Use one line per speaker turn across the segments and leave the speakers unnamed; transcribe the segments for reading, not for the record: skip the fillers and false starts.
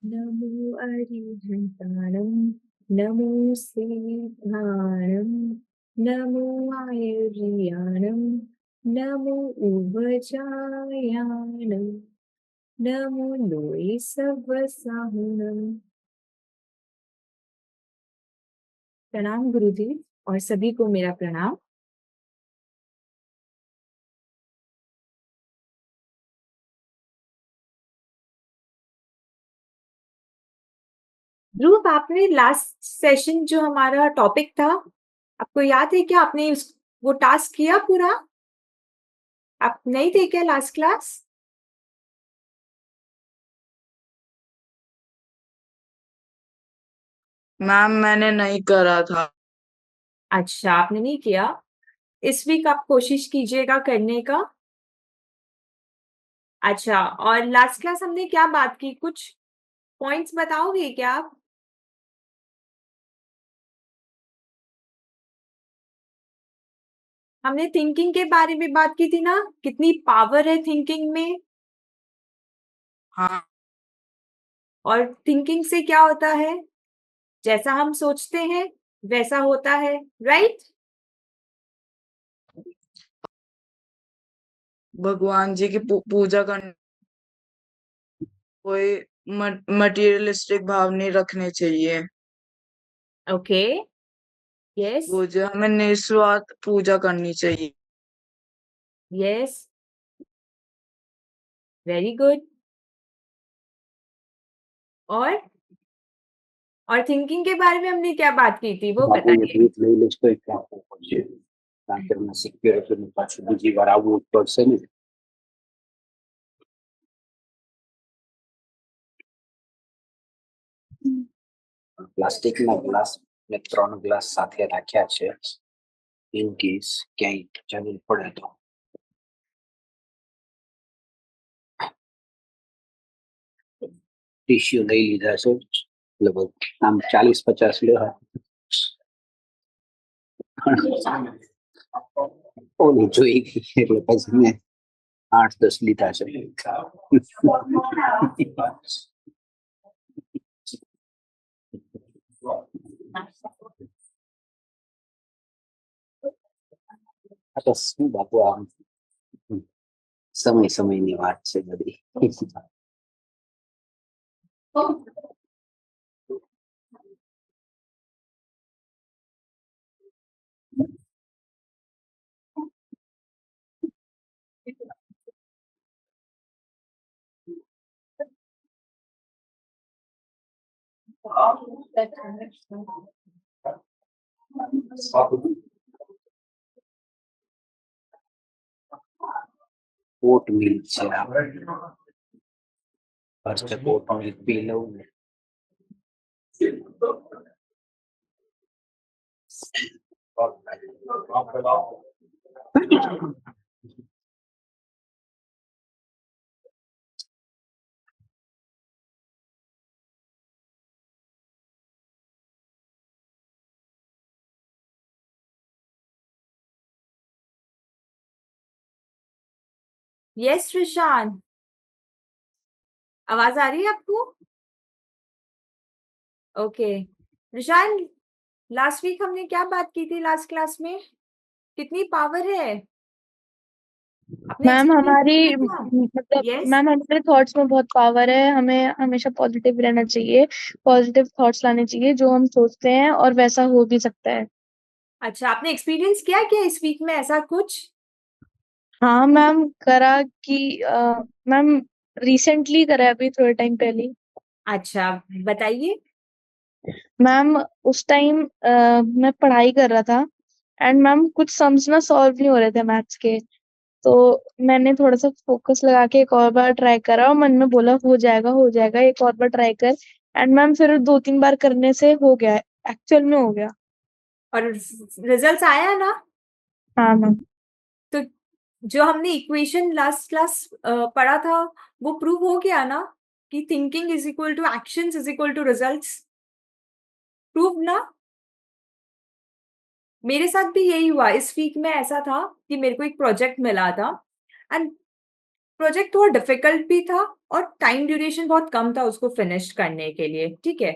नमो अरिहन्ताणं नमो सेविताणं नमो आयुर्याणं नमो उभजायाणं नमो लोई सवसाहुणं। प्रणाम गुरुजी और सभी को मेरा प्रणाम। ध्रुव, आपने लास्ट सेशन जो हमारा टॉपिक था, आपको याद है क्या? आपने वो टास्क किया पूरा? आप नहीं थे क्या लास्ट क्लास?
मैम मैंने नहीं करा था।
अच्छा, आपने नहीं किया। इस वीक आप कोशिश कीजिएगा करने का। अच्छा, और लास्ट क्लास हमने क्या बात की? कुछ पॉइंट्स बताओगे क्या आप? हमने थिंकिंग के बारे में बात की थी ना, कितनी पावर है थिंकिंग में,
हाँ।
और थिंकिंग से क्या होता है, जैसा हम सोचते हैं वैसा होता है, राइट?
भगवान जी की पूजा करने कोई मटेरियलिस्टिक भाव नहीं रखने चाहिए।
ओके। यस।
वो जो हमें निस्वार्थ पूजा करनी चाहिए।
यस। Very good. और थिंकिंग के बारे में हमने क्या बात की थी, वो
Babu
बताइए।
Madrid Leila estou em campo hoje. Na terma sequer que não pode subir varar o torcendo. પ્લાસ્ટિકના ગ્લાસ ને 3 ગ્લાસ સાથે રાખ્યા છે ઇન કેસ ક્યાંય જરૂર પડે તો ટીશ્યુ લઈ લીધા છે લગભગ આમ 40-50 લેવા ઓલી જોઈ ગઈ એટલે પછી મેં 8-10 લીધા છે આ તો શું બાપુ આમ સમય સમયની વાત છે બધી ઓટ મિલ્ક છે ફર્સ્ટ ઓટ મિલ્ક પી લઉં ને
यस प्रशांत, आवाज आ रही है आपको? ओके प्रशांत, लास्ट वीक हमने क्या बात की थी लास्ट क्लास में? कितनी पावर है, आपने
मैम
एक्सपीरियंस
हमारी
किया क्या?
मतलब
यस।
मैम हमारे थॉट्स में बहुत पावर है। हमें हमेशा पॉजिटिव रहना चाहिए, पॉजिटिव थॉट्स लाने चाहिए। जो हम सोचते हैं और वैसा हो भी सकता है।
अच्छा, आपने एक्सपीरियंस किया क्या इस वीक में ऐसा कुछ?
हाँ मैम, करा कि मैम रिसेंटली करा है, अभी थोड़े टाइम पहले ही।
अच्छा, बताइए।
मैम उस टाइम मैं पढ़ाई कर रहा था एंड मैम कुछ सम्स ना सॉल्व नहीं हो रहे थे मैथ्स के। तो मैंने थोड़ा सा फोकस लगा के एक और बार ट्राई करा और मन में बोला हो जाएगा हो जाएगा, एक और बार ट्राई कर। एंड मैम फिर 2-3 बार करने से हो गया, एक्चुअल में हो गया।
और रिजल्ट्स आया ना?
हाँ मैम।
तो जो हमने इक्वेशन लास्ट क्लास पढ़ा था, वो प्रूव हो गया ना कि thinking is equal to actions is equal to results? Prove ना? मेरे साथ भी यही हुआ। इस वीक में ऐसा था कि मेरे को एक प्रोजेक्ट मिला था एंड प्रोजेक्ट थोड़ा डिफिकल्ट भी था और टाइम ड्यूरेशन बहुत कम था उसको फिनिश करने के लिए, ठीक है।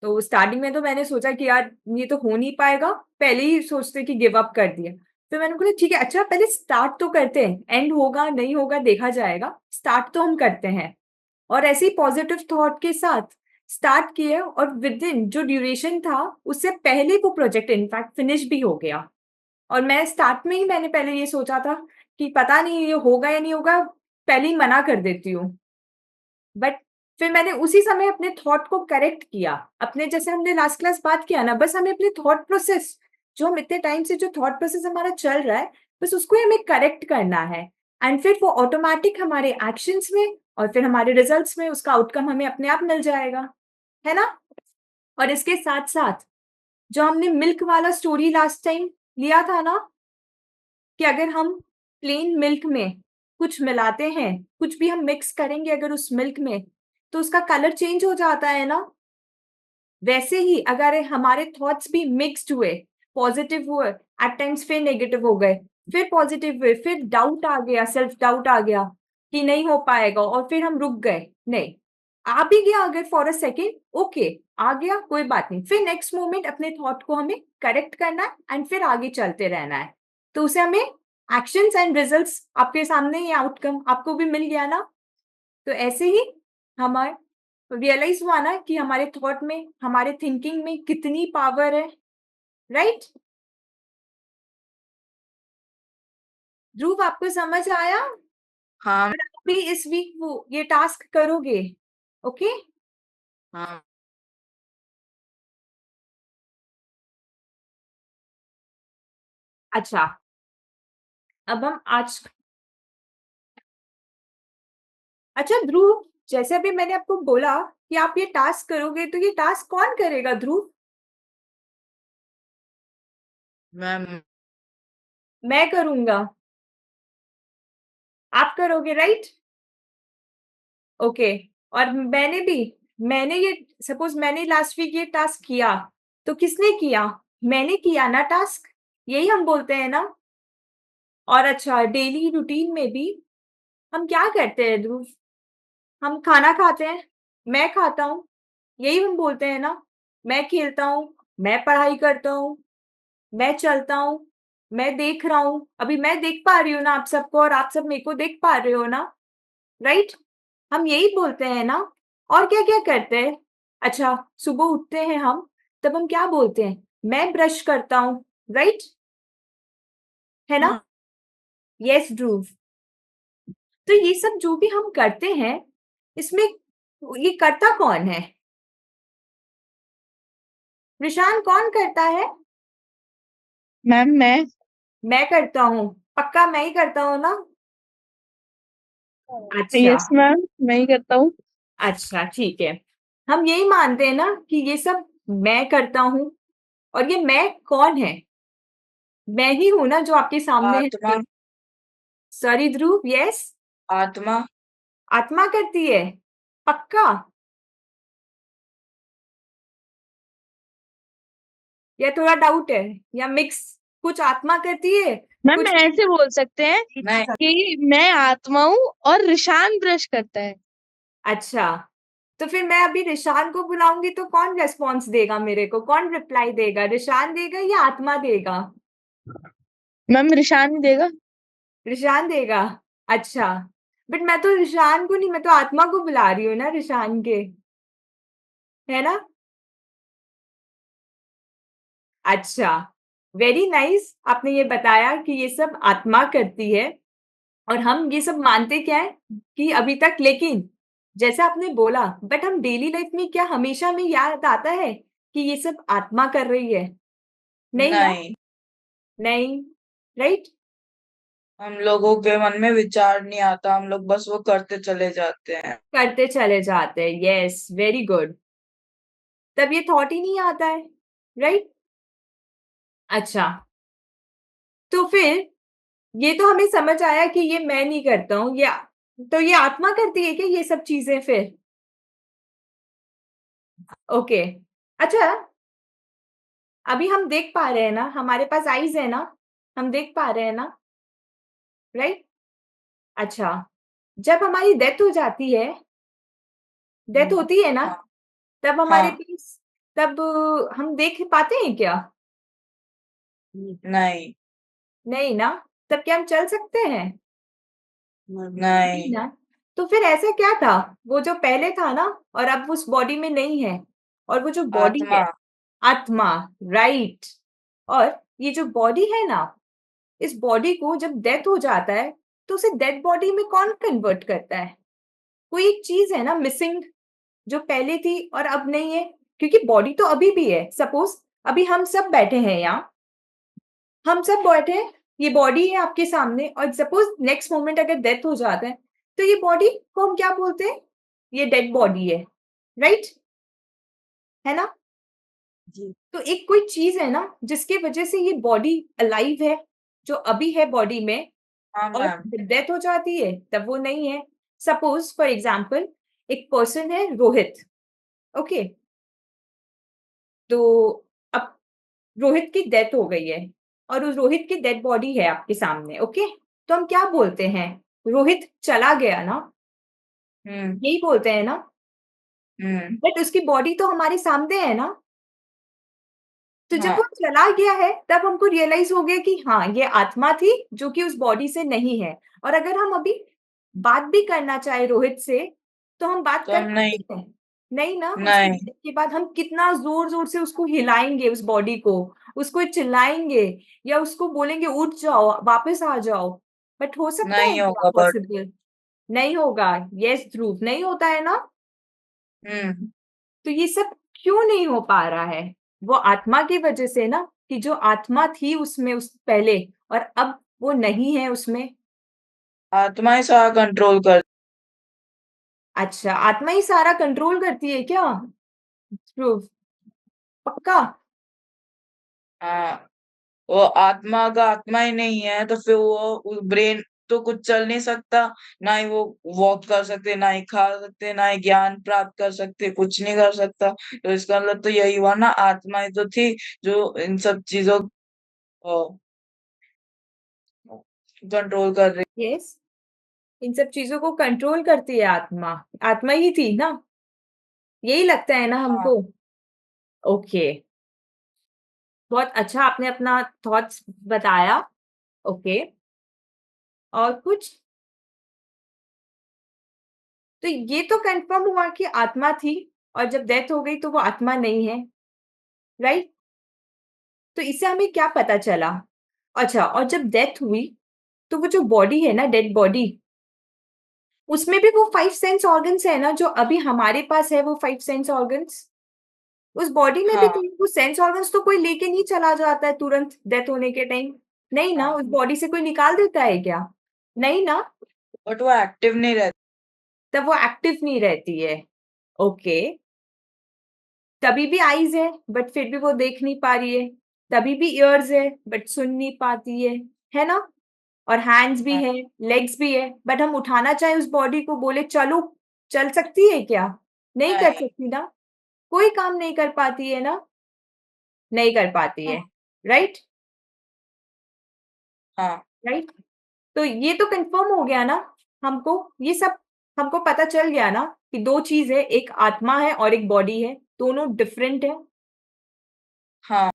तो स्टार्टिंग में तो मैंने सोचा कि यार ये तो हो नहीं पाएगा, पहले ही सोचते कि गिव अप कर दिया। फिर मैंने बोला ठीक है, अच्छा पहले स्टार्ट तो करते हैं, एंड होगा नहीं होगा देखा जाएगा, स्टार्ट तो हम करते हैं। और ऐसे ही पॉजिटिव थॉट के साथ स्टार्ट किया और विद इन जो ड्यूरेशन था उससे पहले वो प्रोजेक्ट इनफैक्ट फिनिश भी हो गया। और मैं स्टार्ट में ही मैंने पहले ये सोचा था कि पता नहीं ये होगा या नहीं होगा, पहले ही मना कर देती हूँ। बट फिर मैंने उसी समय अपने थॉट को करेक्ट किया। अपने जैसे हमने लास्ट क्लास बात किया ना, बस हमें अपने थॉट प्रोसेस, जो हम इतने टाइम से जो थॉट प्रोसेस हमारा चल रहा है, बस उसको ही हमें करेक्ट करना है। एंड फिर वो ऑटोमैटिक हमारे एक्शंस में और फिर हमारे रिजल्ट्स में उसका आउटकम हमें अपने आप मिल जाएगा, है ना? और इसके साथ-साथ जो हमने मिल्क वाला स्टोरी लास्ट टाइम लिया था ना, कि अगर हम प्लेन मिल्क में कुछ मिलाते हैं, कुछ भी हम मिक्स करेंगे अगर उस मिल्क में, तो उसका कलर चेंज हो जाता है ना? वैसे ही अगर हमारे थॉट्स भी मिक्स्ड हुए, पॉजिटिव हुए, एट टाइम्स फिर नेगेटिव हो गए, फिर पॉजिटिव हुए, फिर डाउट आ गया, सेल्फ डाउट आ गया कि नहीं हो पाएगा और फिर हम रुक गए। नहीं, आ भी गया अगर फॉर अ सेकेंड, ओके, आ गया कोई बात नहीं। फिर नेक्स्ट मोमेंट अपने थॉट को हमें करेक्ट करना है एंड फिर आगे चलते रहना है। तो उसे हमें एक्शंस एंड रिजल्ट्स आपके सामने ही आउटकम आपको भी मिल गया ना? तो ऐसे ही हमारे रियलाइज हुआ ना कि हमारे थॉट में, हमारे थिंकिंग में कितनी पावर है, राइट? ध्रुव आपको समझ आया?
हाँ
और आप भी इस वीक वो ये टास्क करोगे, ओके?
हाँ
अच्छा, अब हम आज अच्छा ध्रुव, जैसे अभी मैंने आपको बोला कि आप ये टास्क करोगे, तो ये टास्क कौन करेगा ध्रुव?
मैम।
मैं करूंगा। आप करोगे, राइट? ओके। और मैंने ये सपोज मैंने लास्ट वीक ये टास्क किया, तो किसने किया? मैंने किया ना टास्क, यही हम बोलते हैं ना? और अच्छा, डेली रूटीन में भी हम क्या करते हैं ध्रुव? हम खाना खाते हैं, मैं खाता हूँ, यही हम बोलते हैं ना? मैं खेलता हूँ, मैं पढ़ाई करता हूँ, मैं चलता हूँ, मैं देख रहा हूँ। अभी मैं देख पा रही हूँ ना आप सबको और आप सब मेरे को देख पा रहे हो ना, राइट? हम यही बोलते हैं ना? और क्या-क्या करते हैं? अच्छा, सुबह उठते हैं हम, तब हम क्या बोलते हैं? मैं ब्रश करता हूँ, राइट? है ना?
हाँ
यस ध्रुव। तो ये सब जो भी हम करते हैं, इसमें ये करता कौन है? निशान कौन करता है?
मैम
मैं करता हूँ। पक्का मैं ही करता हूँ ना? अच्छा,
यस मैम, मैं ही करता हूँ।
अच्छा ठीक है। हम यही मानते हैं ना कि ये सब मैं करता हूँ और ये मैं कौन है? मैं ही हूँ ना जो आपके सामने
आत्मा।
है। सॉरी ध्रुव, यस?
आत्मा।
आत्मा करती है? पक्का? या थोड़ा डाउट है? या मिक्स? कुछ आत्मा करती है,
मैम
कुछ
ऐसे बोल सकते हैं
नहीं।
कि मैं आत्मा हूँ और रिशान ब्रश करता है।
अच्छा, तो फिर मैं अभी रिशान को बुलाऊँगी तो कौन रिस्पॉन्स देगा मेरे को? कौन रिप्लाई देगा? रिशान देगा या आत्मा देगा?
मैम रिशान ही देगा।
रिशान देगा? अच्छा, बट मैं तो रिशान को नहीं, मैं तो आत्मा को बुला रही हूँ ना रिशान के, है ना? अच्छा, वेरी नाइस। आपने ये बताया कि ये सब आत्मा करती है और हम ये सब मानते क्या है कि अभी तक, लेकिन जैसे आपने बोला, बट हम डेली लाइफ में क्या हमेशा हमें याद आता है कि ये सब आत्मा कर रही है? नहीं ना?
नहीं,
नहीं, राइट?
हम लोगों के मन में विचार नहीं आता, हम लोग बस वो करते चले जाते हैं।
करते चले जाते हैं, यस, वेरी गुड। तब ये थॉट ही नहीं आता है, राइट? अच्छा, तो फिर ये तो हमें समझ आया कि ये मैं नहीं करता हूँ, या तो ये आत्मा करती है क्या ये सब चीज़ें फिर? ओके। अच्छा, अभी हम देख पा रहे हैं ना, हमारे पास आईज़ है ना? हम देख पा रहे हैं ना? राइट? अच्छा, जब हमारी डेथ हो जाती है, डेथ होती है ना,
हाँ।
तब हमारे
हाँ।
पास तब हम देख पाते हैं क्या?
नहीं।
नहीं ना, तब क्या हम चल सकते हैं?
नहीं।
ना। तो फिर ऐसा क्या था? वो जो पहले था ना और अब उस बॉडी में नहीं है, और वो जो बॉडी
आत्मा।
है, आत्मा, राइट। और ये जो बॉडी है ना, इस बॉडी को जब डेथ हो जाता है, तो उसे डेड बॉडी में कौन कन्वर्ट करता है? कोई एक चीज है ना मिसिंग, जो पहले थी और अब नहीं है, क्योंकि बॉडी तो अभी भी है। सपोज अभी हम सब बैठे हैं यहाँ, हम सब बैठे हैं, ये बॉडी है आपके सामने, और सपोज नेक्स्ट मोमेंट अगर डेथ हो जाता है, तो ये बॉडी को हम क्या बोलते हैं? ये डेड बॉडी है, राइट? है ना?
जी।
तो एक कोई चीज है ना जिसकी वजह से ये बॉडी अलाइव है, जो अभी है बॉडी में,
हाँ
और
मैम।
डेथ हो जाती है तब वो नहीं है। सपोज फॉर एग्जाम्पल, एक पर्सन है रोहित, ओके? तो अब रोहित की डेथ हो गई है, और उस रोहित की डेड बॉडी है आपके सामने, ओके? तो हम क्या बोलते हैं? रोहित चला गया ना,
हम्म।
यही बोलते हैं ना?
हम्म।
बट उसकी बॉडी तो हमारे सामने है ना। तो जब
हाँ।
वो चला गया है, तब हमको रियलाइज हो गया कि हाँ, ये आत्मा थी जो कि उस बॉडी से नहीं है। और अगर हम अभी बात भी करना चाहे रोहित से, तो हम बात
तो
कर
हम नहीं।
पाते हैं? नहीं ना। उसकी
नहीं।
डेथ के बाद हम कितना जोर जोर से उसको हिलाएंगे, उस बॉडी को, उसको चिल्लाएंगे, या उसको बोलेंगे उठ जाओ, वापस आ जाओ। बट हो सकता है
नहीं
क्या
होगा बट।
पॉसिबल? नहीं होगा। यस ध्रुव, नहीं होता है ना।
हम्म।
तो ये सब क्यों नहीं हो पा रहा है? वो आत्मा की वजह से ना, कि जो आत्मा थी उसमें उस पहले, और अब वो नहीं है उसमें।
आत्मा ही सारा कंट्रोल कर।
अच्छा, आत्मा ही सारा कंट्रोल करती है क्या? ध्रुव, पक्का?
हाँ। वो आत्मा का आत्मा ही नहीं है तो फिर वो ब्रेन तो कुछ चल नहीं सकता। ना ही वो वॉक कर सकते, ना ही खा सकते, ना ही ज्ञान प्राप्त कर सकते, कुछ नहीं कर सकता। तो इसका मतलब तो यही हुआ ना, आत्मा ही तो थी जो इन सब चीजों को कंट्रोल कर रही।
यस, इन सब चीजों को कंट्रोल करती है आत्मा। आत्मा ही थी ना, यही लगता है ना
हाँ।
हमको। ओके, बहुत अच्छा आपने अपना थॉट्स बताया। ओके, और कुछ? तो ये तो कंफर्म हुआ कि आत्मा थी, और जब डेथ हो गई तो वो आत्मा नहीं है, राइट? तो इससे हमें क्या पता चला? अच्छा, और जब डेथ हुई, तो वो जो बॉडी है ना, डेड बॉडी, उसमें भी वो 5 सेंस ऑर्गन्स है ना, जो अभी हमारे पास है वो 5 सेंस ऑर्गन्स। उस बॉडी में भी
हाँ।
तो वो सेंस ऑर्गन्स तो कोई लेके नहीं चला जाता है तुरंत डेथ होने के टाइम। नहीं ना,
हाँ।
उस बॉडी से कोई निकाल देता है क्या? नहीं ना।
बट वो एक्टिव नहीं रहती।
तब वो एक्टिव नहीं रहती है। ओके, तभी भी आईज है बट फिर भी वो देख नहीं पा रही है, तभी भी ईयर्स है बट सुन नहीं पाती है ना? और हैंड्स भी
हाँ।
है, लेग्स भी है, बट हम उठाना चाहे उस बॉडी को, बोले चलो, चल सकती है क्या? नहीं कर
नहीं।
सकती ना। कोई काम नहीं कर पाती है ना, नहीं कर पाती
हाँ।
है, राइट?
हाँ।
राइट। तो ये तो कंफर्म हो गया ना हमको, ये सब हमको पता चल गया ना कि दो चीज है, एक आत्मा है और एक बॉडी है, दोनों डिफरेंट है।
हाँ।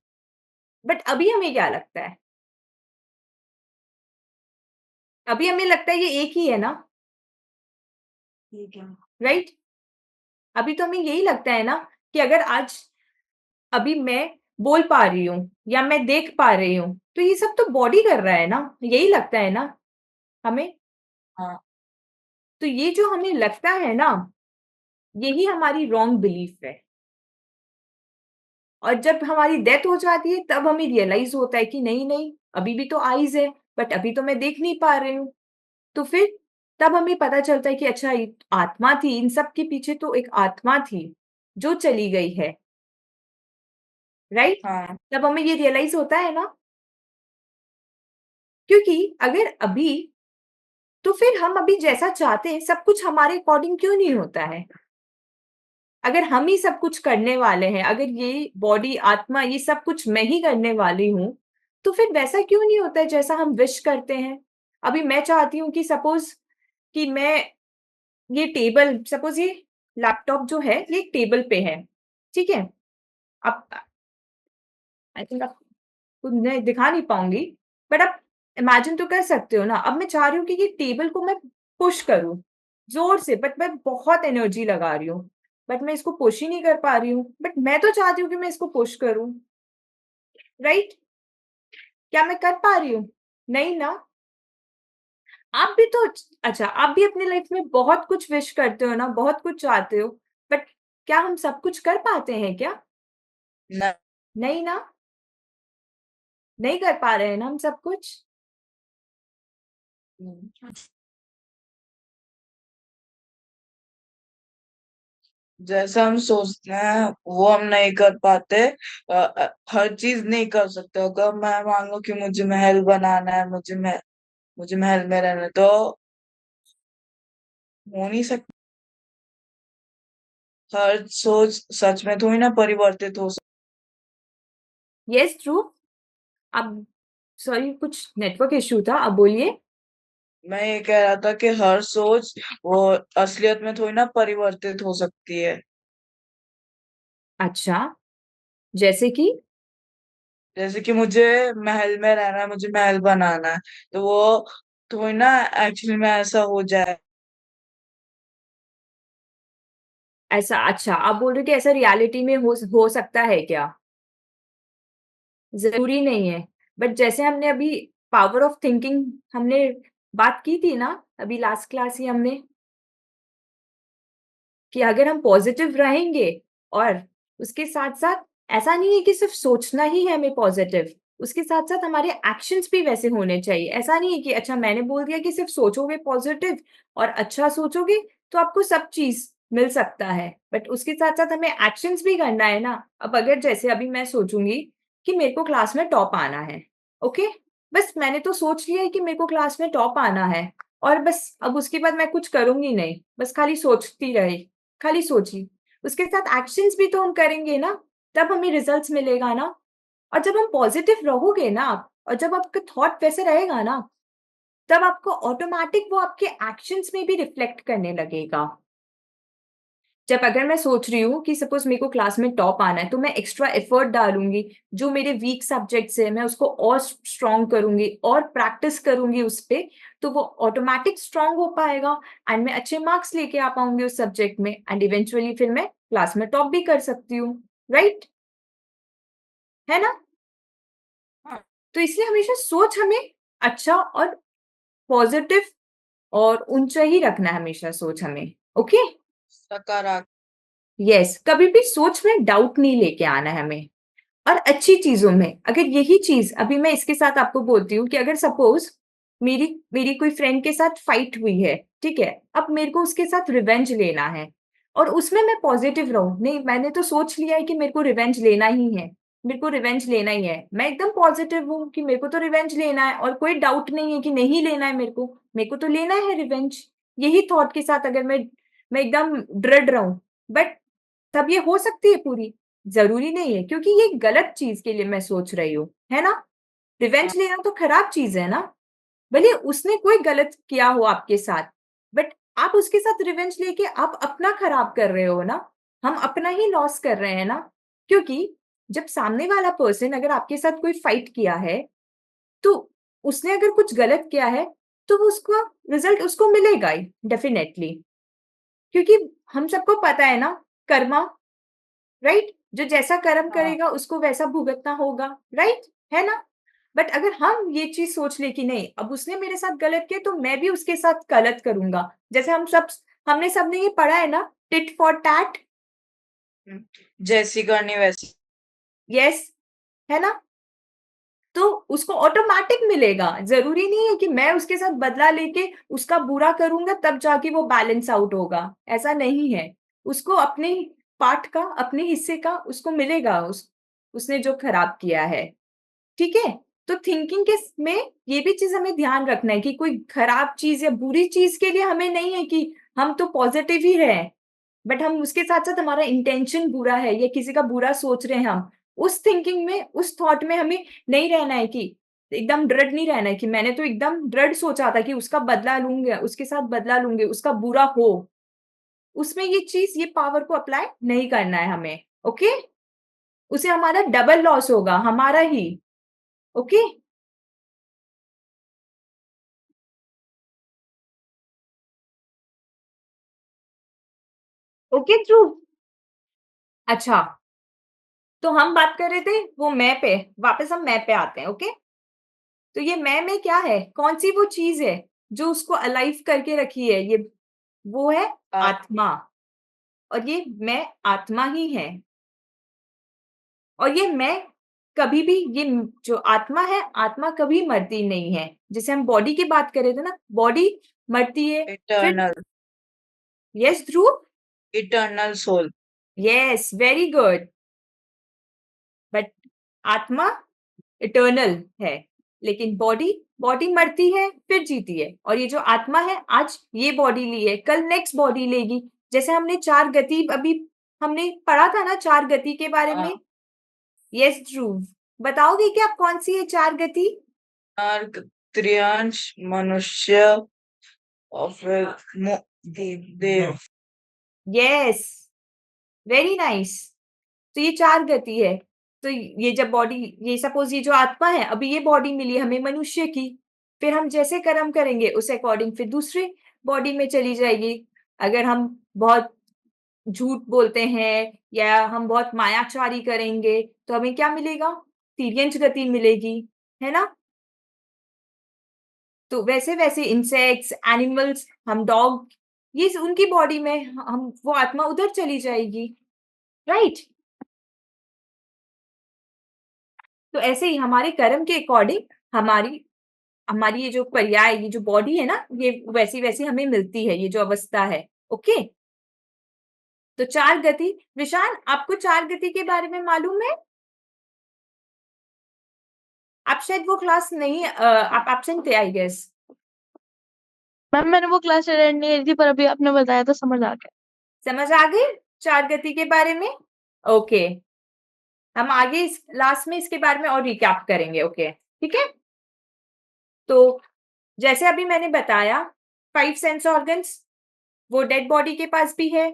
बट अभी हमें क्या लगता है? अभी हमें लगता है ये एक ही है ना,
ठीक है।
राइट? अभी तो हमें यही लगता है ना कि अगर आज अभी मैं बोल पा रही हूँ या मैं देख पा रही हूँ, तो ये सब तो बॉडी कर रहा है ना, यही लगता है ना हमें।
हाँ।
तो ये जो हमें लगता है ना, यही हमारी रॉन्ग बिलीफ है। और जब हमारी डेथ हो जाती है, तब हमें रियलाइज होता है कि नहीं नहीं, अभी भी तो आईज है, बट अभी तो मैं देख नहीं पा रही हूँ। तो फिर तब हमें पता चलता है कि अच्छा, ये आत्मा थी, इन सब के पीछे तो एक आत्मा थी जो चली गई है, राइट?
हाँ।
तब हमें ये रियलाइज होता है ना, क्योंकि अगर अभी, तो फिर हम अभी जैसा चाहते हैं सब कुछ हमारे अकॉर्डिंग क्यों नहीं होता है? अगर हम ही सब कुछ करने वाले हैं, अगर ये बॉडी, आत्मा, ये सब कुछ मैं ही करने वाली हूँ, तो फिर वैसा क्यों नहीं होता है जैसा हम विश करते हैं? अभी मैं चाहती हूँ कि सपोज कि मैं ये टेबल, सपोज ये लैपटॉप जो है ये एक टेबल पे है, ठीक है? अब आई थिंक आपको मैं दिखा नहीं पाऊंगी, बट आप इमेजिन तो कर सकते हो ना। अब मैं चाह रही हूँ कि ये टेबल को मैं पुश करूँ जोर से, बट मैं बहुत एनर्जी लगा रही हूँ, बट मैं इसको पुश ही नहीं कर पा रही हूँ। बट मैं तो चाहती हूँ कि मैं इसको पुश करूँ, राइट? क्या मैं कर पा रही हूँ? नहीं ना। आप भी तो, अच्छा, आप भी अपनी लाइफ में बहुत कुछ विश करते हो ना, बहुत कुछ चाहते हो, बट क्या हम सब कुछ कर पाते हैं क्या?
न
नहीं ना। नहीं कर पा रहे हैं ना हम सब कुछ।
जैसा हम सोचते हैं वो हम नहीं कर पाते। हर चीज नहीं कर सकते। अगर मैं मान लो कि मुझे महल बनाना है, मुझे महल में रहना है, तो हो नहीं सकता। हर सोच सच में थोड़ी ना परिवर्तित हो सकती।
Yes, true. अब सॉरी, कुछ नेटवर्क इश्यू था, अब बोलिए।
मैं ये कह रहा था कि हर सोच वो असलियत में थोड़ी ना परिवर्तित हो सकती है।
अच्छा, जैसे कि?
जैसे कि मुझे महल में रहना है, मुझे महल बनाना है, तो वो थोड़ी ना एक्चुअली में ऐसा हो जाए।
ऐसा, अच्छा, आप बोल रहे हो कि ऐसा रियलिटी में हो सकता है क्या? ज़रूरी नहीं है, बट जैसे हमने अभी पावर ऑफ थिंकिंग हमने बात की थी ना, अभी लास्ट क्लास ही हमने, कि अगर हम पॉजिटिव रहेंगे और उसके साथ-साथ ऐसा नहीं है कि सिर्फ सोचना ही है हमें पॉजिटिव, उसके साथ-साथ हमारे एक्शंस भी वैसे होने चाहिए। ऐसा नहीं है कि अच्छा मैंने बोल दिया कि सिर्फ सोचोगे पॉजिटिव और अच्छा सोचोगे तो आपको सब चीज़ मिल सकता है, बट उसके साथ-साथ हमें एक्शंस भी करना है ना। अब अगर जैसे अभी मैं सोचूँगी कि मेरे को क्लास में टॉप आना है, ओके? बस मैंने तो सोच लिया है कि मेरे को क्लास में टॉप आना है और बस अब उसके बाद मैं कुछ करूँगी नहीं, बस खाली सोचती रही। खाली सोचिए। उसके साथ एक्शंस भी तो हम करेंगे ना, तब हमें रिजल्ट्स मिलेगा ना। और जब हम पॉजिटिव रहोगे ना आप और जब आपका थॉट वैसे रहेगा ना, तब आपको ऑटोमैटिक वो आपके एक्शंस में भी रिफ्लेक्ट करने लगेगा। जब अगर मैं सोच रही हूँ कि सपोज़ मेरे को क्लास में टॉप आना है, तो मैं एक्स्ट्रा एफर्ट डालूँगी, जो मेरे वीक सब्जेक्ट्स हैं, मैं उसको और स्ट्रॉन्ग करूँगी और प्रैक्टिस करूँगी उस पे, तो वो ऑटोमैटिक स्ट्रॉन्ग हो पाएगा एंड मैं अच्छे मार्क्स लेके आ पाऊँगी उस सब्जेक्ट में एंड इवेंचुअली फिर मैं क्लास में टॉप भी कर सकती हूँ, राइट? है ना?
हाँ,
तो इसलिए हमेशा सोच हमें अच्छा और पॉजिटिव और ऊँचा ही रखना है हमेशा सोच हमें, ओके?
सकारात्मक।
यस, कभी भी सोच में डाउट नहीं लेके आना है हमें। और अच्छी चीज़ों में, अगर यही चीज़ अभी मैं इसके साथ आपको बोलती हूँ कि अगर सपोज़ मेरी मेरी कोई फ्रेंड के साथ फाइट हुई है, ठीक है? अब मेरे को उसके साथ रिवेंज लेना है और उसमें मैं पॉज़िटिव रहूँ, नहीं मैंने तो सोच लिया है कि मेरे को रिवेंज लेना ही है, मेरे को रिवेंज लेना ही है। मैं एकदम पॉज़िटिव हूँ कि मेरे को तो रिवेंज लेना है और कोई डाउट नहीं है कि नहीं लेना है मेरे को तो लेना है रिवेंज। यही थॉट के साथ अगर मैं एकदम दृढ़ रहूँ, बट तब ये हो सकती है पूरी? ज़रूरी नहीं है क्योंकि ये गलत चीज़ के लिए मैं सोच रही हूँ, है ना?
हाँ,
रिवेंज लेना तो खराब चीज़ है ना? भले उसने कोई गलत किया हो आपके साथ, बट आप उसके साथ रिवेंज लेके आप अपना खराब कर रहे हो ना? हम अपना ही लॉस कर रहे हैं ना? क्योंकि जब सामने वाला पर्सन अगर आपके साथ कोई फाइट किया है, तो उसने अगर कुछ गलत किया है, तो वो उसका रिज़ल्ट उसको मिलेगा ही डेफिनिटली। क्योंकि हम सबको पता है ना, कर्मा, राइट? जो जैसा कर्म
हाँ।
करेगा उसको वैसा भुगतना होगा, राइट? है ना? बट अगर हम ये चीज़ सोच लें कि नहीं, अब उसने मेरे साथ गलत किया तो मैं भी उसके साथ गलत करूँगा। जैसे हमने सबने ये पढ़ा है ना, टिट फॉर टैट।
जैसी करनी वैसी।
यस, है ना? तो उसको ऑटोमैटिक मिलेगा। ज़रूरी नहीं है कि मैं उसके साथ बदला लेके उसका बुरा करूँगा तब जाके वो बैलेंस आउट होगा, ऐसा नहीं है। उसको अपने पार्ट का, अपने हिस्से का उसको मिलेगा उसने जो खराब किया है। ठीक है? तो थिंकिंग के स में ये भी चीज़ हमें ध्यान रखना है कि कोई खराब चीज़ या बुरी चीज़ के लिए हमें नहीं है कि हम तो पॉज़िटिव ही रहें, बट हम उसके साथ-साथ हमारा इंटेंशन बुरा है या किसी का बुरा सोच रहे हैं हम, उस थिंकिंग में, उस थॉट में हमें नहीं रहना है कि एकदम दृढ़ नहीं रहना है कि मैंने तो एकदम दृढ़ सोचा था कि उसका बदला लूँगी, उसके साथ बदला लूँगी, उसका बुरा हो। उसमें ये चीज़, ये पावर को अप्लाई नहीं करना है हमें, ओके? उसे हमारा डबल लॉस होगा, हमारा ही, ओके? ओके ध्रुव? अच्छा, तो हम बात कर रहे थे वो मैं पे, वापस हम मैं पे आते हैं, ओके? तो ये मैं में क्या है? कौन-सी वो चीज़ है जो उसको अलाइव करके रखी है? ये वो है
आ-
आत्मा, और ये मैं आत्मा ही है। और ये मैं कभी भी, ये जो आत्मा है, आत्मा कभी मरती नहीं है। जैसे हम बॉडी की बात कर रहे थे ना, बॉडी मरती है, फिर
eternal
yes Dhruv?
Eternal soul.
Yes, very good. But आत्मा इटर्नल है, लेकिन बॉडी, बॉडी मरती है फिर जीती है। और ये जो आत्मा है, आज ये बॉडी ली है, कल नेक्स्ट बॉडी लेगी। जैसे हमने 4 गति अभी हमने पढ़ा था ना 4 गति के बारे
हाँ,
में। यस ध्रुव, बताओगे क्या कौन सी है 4 गति?
अर्क, त्रियांश, मनुष्य और फिर देव।
Yes, very nice. तो ये 4 गति है। तो ये जब बॉडी, ये सपोज़ ये जो आत्मा है, अभी ये बॉडी मिली हमें मनुष्य की, फिर हम जैसे कर्म करेंगे उस अकॉर्डिंग फिर दूसरे बॉडी में चली जाएगी। अगर हम बहुत झूठ बोलते हैं या हम बहुत मायाचारी करेंगे, तो हमें क्या मिलेगा? तिर्यंच गति मिलेगी, है ना? तो वैसे-वैसे इंसेक्ट्स, एनिमल्स, हम डॉग, ये उनकी बॉडी में हम वो आत्मा उधर चली जाएगी, राइट? तो ऐसे ही हमारे कर्म के अकॉर्डिंग हमारी हमारी ये जो पर्याय, ये जो बॉडी है ना, ये वैसी-वैसी हमें मिलती है, ये जो अवस्था है, ओके? तो 4 गति, विशाल आपको 4 गति के बारे में मालूम है? आप शायद वो क्लास नहीं, आप एब्सेंट थे आई गेस।
मैम मैंने वो क्लास अटेंड नहीं करी थी, पर अभी आपने बताया तो समझ आ गया।
समझ आ गई 4 गति के बारे में? ओके, हम आगे इस लास्ट में इसके बारे में और रिकैप करेंगे, ओके, ठीक है? तो जैसे अभी मैंने बताया 5 सेंस ऑर्गन्स वो डेड बॉडी के पास भी है,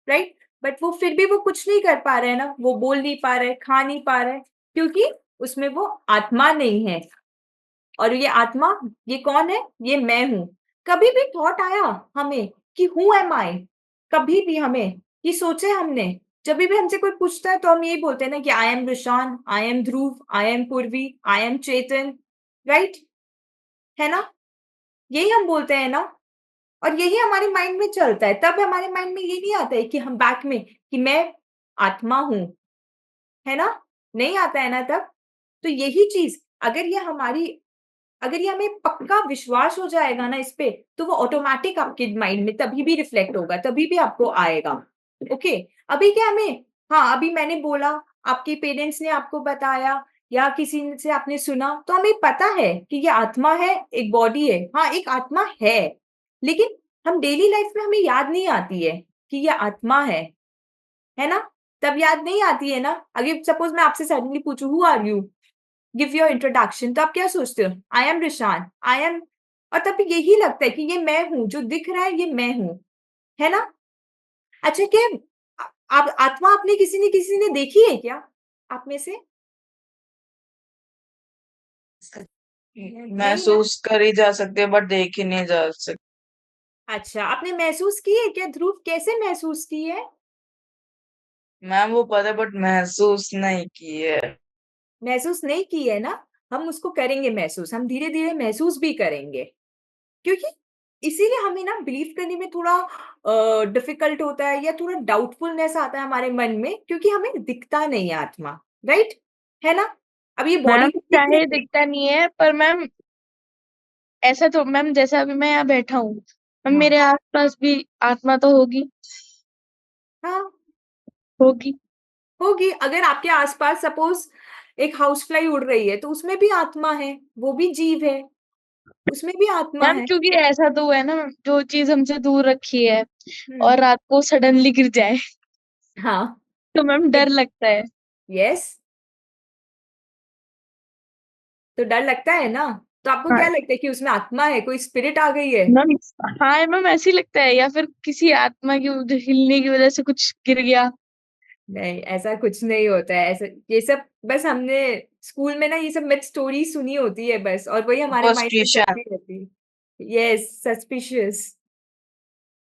राइट? बट वो फिर भी वो कुछ नहीं कर पा रहे हैं ना, वो बोल नहीं पा रहे, खा नहीं पा रहे, क्योंकि उसमें वो आत्मा नहीं है। और ये आत्मा, ये कौन है? ये मैं हूँ। कभी भी थॉट आया हमें कि हू एम आई? कभी भी हमें ये सोचा है हमने? जब भी हमसे कोई पूछता है तो हम यही बोलते हैं ना कि I am Rushan, I am Dhruv, I am पूर्वी, आई एम चेतन, राइट? है ना? यही हम बोलते हैं ना? और यही हमारे माइंड में चलता है। तब हमारे माइंड में ये नहीं आता है कि हम बैक में कि मैं आत्मा हूँ, है ना? नहीं आता है ना तब? तो यही चीज़, अगर ये हमें पक्का विश्वास हो जाएगा ना इस पे, तो वो ऑटोमैटिक आपके माइंड में तभी भी रिफ्लेक्ट होगा, तभी भी आपको आएगा। ओके? अभी क्या हमें, हाँ, अभी मैंने बोला, आपके पेरेंट्स ने आपको बताया या किसी से आपने सुना, तो हमें पता है कि ये आत्मा है, एक बॉडी है। हाँ, एक आत्मा है, लेकिन हम डेली लाइफ में हमें याद नहीं आती है कि ये आत्मा है ना? तब याद नहीं आती है ना? अगर सपोज़ मैं आपसे सडनली पूछूँ, who are you? Give your introduction, तो आप क्या सोचते हो? I am Rishan, I am, और तब यही लगता है कि ये मैं हूँ, जो दिख रहा है ये मैं हूँ, है ना? अच्छा, क्या आप आत्मा आपने किसी ने देखी है क्या? आप में से? नहीं ना?
महसूस करी जा सकती है बट देखी नहीं जा सकती।
अच्छा, आपने महसूस की है क्या ध्रुव? कैसे महसूस की है?
मैम वो पता है बट महसूस नहीं की है।
महसूस नहीं की है ना? हम उसको करेंगे महसूस, हम धीरे-धीरे महसूस भी करेंगे। क्योंकि इसीलिए हमें ना बिलीव करने में थोड़ा डिफिकल्ट होता है या थोड़ा डाउटफुलनेस आता है हमारे मन में, क्योंकि हमें दिखता नहीं है आत्मा, राइट? है ना? अब ये बॉडी
मैम
दिख
चाहे
रही है।
दिखता नहीं है, पर मैम ऐसा तो मैम, जैसे अभी मैं यहाँ बैठा हूँ, मैम
हाँ,
मेरे आसपास भी आत्मा तो होगी।
हाँ,
होगी।
होगी। अगर आपके आस-पास सपोज़ एक हाउस फ्लाई उड़ रही है, तो उसमें भी आत्मा है, वो भी जीव है, उसमें भी आत्मा
मैम
है।
क्योंकि ऐसा तो है ना, जो चीज हमसे दूर रखी है
हुँ,
और रात को सडनली गिर जाए
हाँ,
तो मैम डर
एक
लगता है।
यस, तो डर लगता है ना? तो आपको
हाँ
क्या लगता है कि उसमें आत्मा है, कोई स्पिरिट आ गई है?
मैम। हाँ मैम, ऐसे ही लगता है, या फिर किसी आत्मा की हिलने की वजह से कुछ गिर गया।
नहीं, ऐसा कुछ नहीं होता है। ऐसा ये सब बस हमने स्कूल में ना ये सब मिथ स्टोरी सुनी होती है बस, और वही हमारे माइंड में
सुपरस्टिशन।
चलती रहती है। यस, सस्पिशियस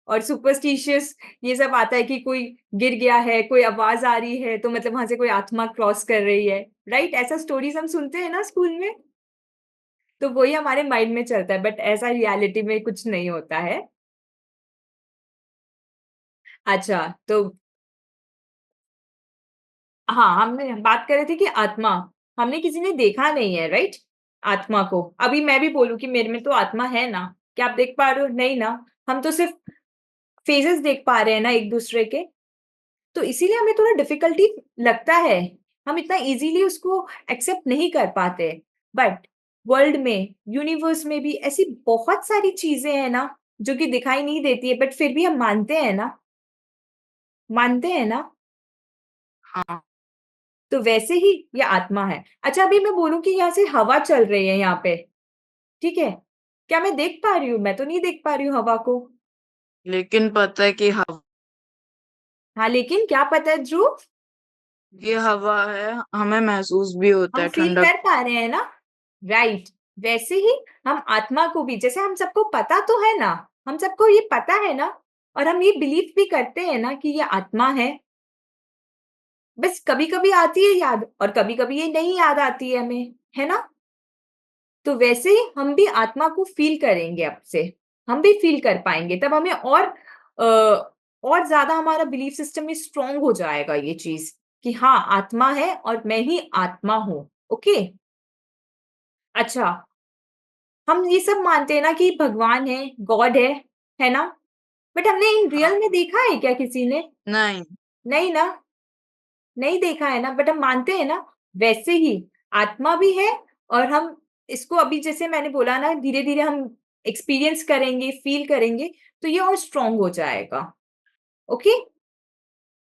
और सुपरस्टिशियस ये सब आता है कि कोई गिर गया है, कोई आवाज आ रही है, तो मतलब वहां से कोई आत्मा क्रॉस कर रही है। राइट, ऐसा स्टोरीज हम सुनते हैं ना स्कूल में, तो वही हमारे माइंड में चलता है, बट ऐसा रियलिटी में कुछ नहीं होता है। अच्छा, तो हाँ, हमने बात कर रहे थे कि आत्मा, हमने किसी ने देखा नहीं है, राइट? आत्मा को अभी मैं भी बोलूं कि मेरे में तो आत्मा है ना, क्या आप देख पा रहे हो? नहीं ना, हम तो सिर्फ फेजेस देख पा रहे हैं ना एक दूसरे के। तो इसीलिए हमें थोड़ा डिफिकल्टी लगता है, हम इतना इजीली उसको एक्सेप्ट नहीं कर पाते। बट वर्ल्ड में, यूनिवर्स में भी ऐसी बहुत सारी चीजें हैं ना जो कि दिखाई नहीं देती है, बट फिर भी हम मानते हैं ना, मानते हैं ना।
हाँ।
तो वैसे ही ये आत्मा है। अच्छा, अभी मैं बोलूं कि यहाँ से हवा चल रही है यहाँ पे, ठीक है? क्या मैं देख पा रही हूँ? मैं तो नहीं देख पा रही हूँ हवा को।
लेकिन पता है कि
हाँ, लेकिन क्या पता है ध्रुव?
ये हवा है, हमें महसूस भी होता
हम
है
फील
ठंडक।
कर पा रहे हैं ना? राइट। वैसे ही हम आत्मा को भी, जैसे हम सबको पता तो है ना, हम सबको ये पता है ना, और हम ये बिलीव भी करते हैं ना कि ये आत्मा है। बस कभी कभी आती है याद, और कभी कभी ये नहीं याद आती है हमें, है ना? तो वैसे ही हम भी आत्मा को फील करेंगे अब से, हम भी फील कर पाएंगे, तब हमें और ज्यादा हमारा बिलीफ सिस्टम में स्ट्रांग हो जाएगा ये चीज कि हाँ, आत्मा है और मैं ही आत्मा हूं। ओके। अच्छा, हम ये सब मानते हैं ना कि भगवान है, गॉड है ना? बट हमने इन
हाँ।
रियल में देखा है क्या किसी ने?
नहीं।
नहीं ना, नहीं देखा है ना, बट हम मानते हैं ना। वैसे ही आत्मा भी है, और हम इसको अभी जैसे मैंने बोला ना, धीरे धीरे हम एक्सपीरियंस करेंगे, फील करेंगे, तो ये और स्ट्रांग हो जाएगा। ओके।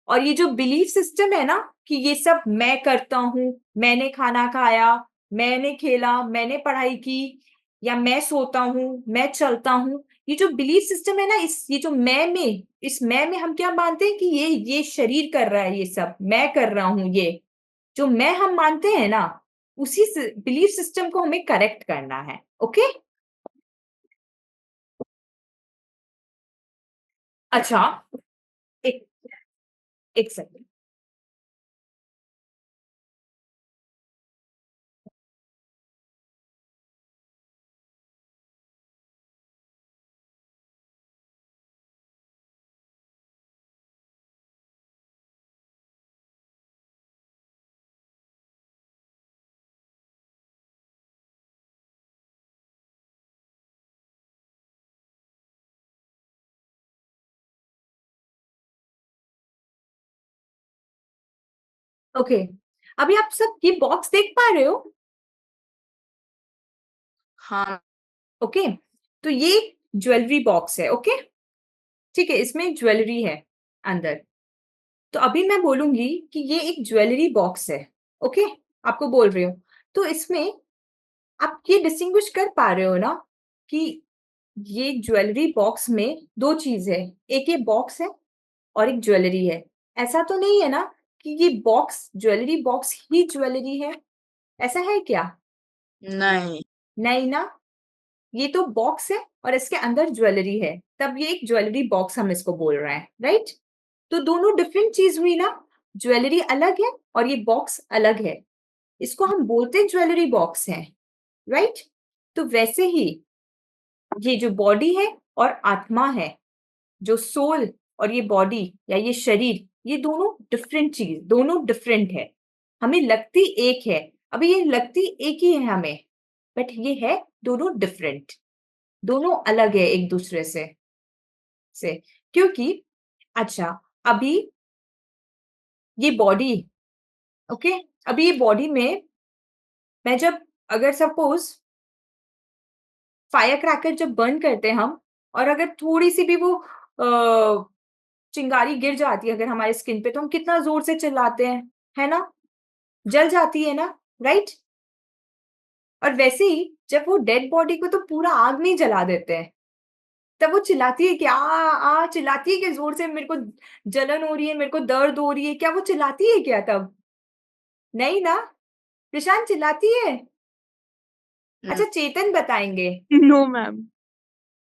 और ये जो बिलीफ सिस्टम है ना कि ये सब मैं करता हूं, मैंने खाना खाया, मैंने खेला, मैंने पढ़ाई की, या मैं सोता हूं, मैं चलता हूं, ये जो बिलीफ सिस्टम है ना, इस ये जो मैं में, इस मैं में हम क्या मानते हैं कि ये शरीर कर रहा है, ये सब मैं कर रहा हूं, ये जो मैं हम मानते हैं ना, उसी बिलीफ सिस्टम को हमें करेक्ट करना है। ओके। अच्छा, एक एक सेकंड। ओके, अभी आप सब ये बॉक्स देख पा रहे हो?
हाँ।
ओके, तो ये ज्वेलरी बॉक्स है। ओके, ठीक है, इसमें ज्वेलरी है अंदर। तो अभी मैं बोलूंगी कि ये एक ज्वेलरी बॉक्स है। ओके, आपको बोल रही हूँ। तो इसमें आप ये डिस्टिंग्विश कर पा रहे हो ना कि ये ज्वेलरी बॉक्स में दो चीज है, एक ये बॉक्स है और एक ज्वेलरी है। ऐसा तो नहीं है ना कि ये बॉक्स, ज्वेलरी बॉक्स ही ज्वेलरी है? ऐसा है क्या?
नहीं।
नहीं ना, ये तो बॉक्स है और इसके अंदर ज्वेलरी है, तब ये एक ज्वेलरी बॉक्स हम इसको बोल रहे हैं, राइट? तो दोनों डिफरेंट चीज हुई ना, ज्वेलरी अलग है और ये बॉक्स अलग है, इसको हम बोलते ज्वेलरी बॉक्स है, राइट? तो वैसे ही ये जो बॉडी है और आत्मा है, जो सोल और ये बॉडी या ये शरीर, ये दोनों डिफरेंट चीज, दोनों डिफरेंट है। हमें लगती एक है, अभी ये लगती एक ही है हमें, बट ये है दोनों डिफरेंट, दोनों अलग है एक दूसरे से। क्योंकि अच्छा, अभी ये बॉडी, ओके, अभी ये बॉडी में मैं जब, अगर सपोज फायर क्रैकर जब बर्न करते हैं हम, और अगर थोड़ी सी भी वो चिंगारी गिर जाती है अगर हमारे स्किन पे, तो हम कितना जोर से चिल्लाते हैं, है ना? जल जाती है ना, राइट? और वैसे ही जब वो डेड बॉडी को तो पूरा आग में ही जला देते हैं, तब वो चिल्लाती है कि चिल्लाती है कि ज़ोर से मेरे को जलन हो रही है, मेरे को दर्द हो रही है, क्या वो चिल्लाती है क्या तब? नहीं ना? प्रशांत चिल्लाती है? अच्छा चेतन बताएँगे।
No ma'am.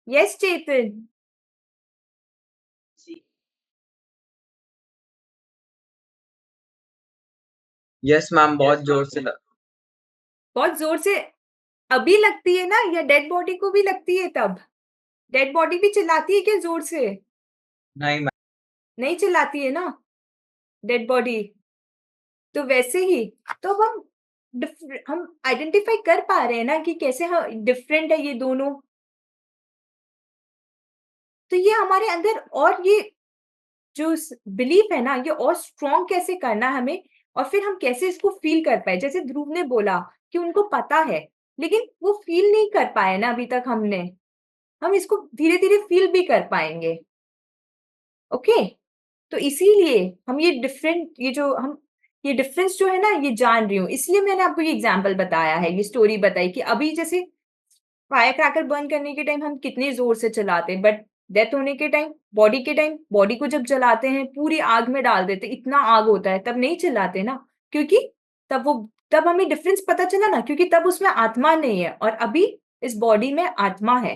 Yes Chetan.
Yes ma'am, बहुत जोर से
बहुत ज़ोर से अभी लगती है ना या डेड बॉडी को भी लगती है तब? डेड बॉडी भी चिल्लाती है क्या ज़ोर से?
नहीं मैम।
नहीं चिल्लाती है ना डेड बॉडी? तो वैसे ही तो अब हम आइडेंटिफाई कर पा रहे हैं ना कि कैसे डिफरेंट है ये दोनों। तो ये हमारे अंदर और ये जो बिलीफ है ना ये और स्ट्रॉन्ग कैसे करना है हमें और फिर हम कैसे इसको फील कर पाए। जैसे ध्रुव ने बोला कि उनको पता है लेकिन वो फील नहीं कर पाए ना अभी तक हमने। हम इसको धीरे-धीरे फील भी कर पाएँगे। ओके? तो इसीलिए हम ये डिफरेंस जो है ना ये जान रही हूँ। इसलिए मैंने आपको ये एग्ज़ाम्पल बताया है, ये स्टोरी बताई कि अभी जैसे फायर क्रैकर बर्न करने के टाइम हम कितने ज़ोर से चलाते हैं, बट डेथ होने के टाइम, बॉडी को जब जलाते हैं, पूरी आग में डाल देते हैं, इतना आग होता है, तब नहीं चिल्लाते ना, क्योंकि तब हमें डिफरेंस पता चला ना, क्योंकि तब उसमें आत्मा नहीं है और अभी इस बॉडी में आत्मा है।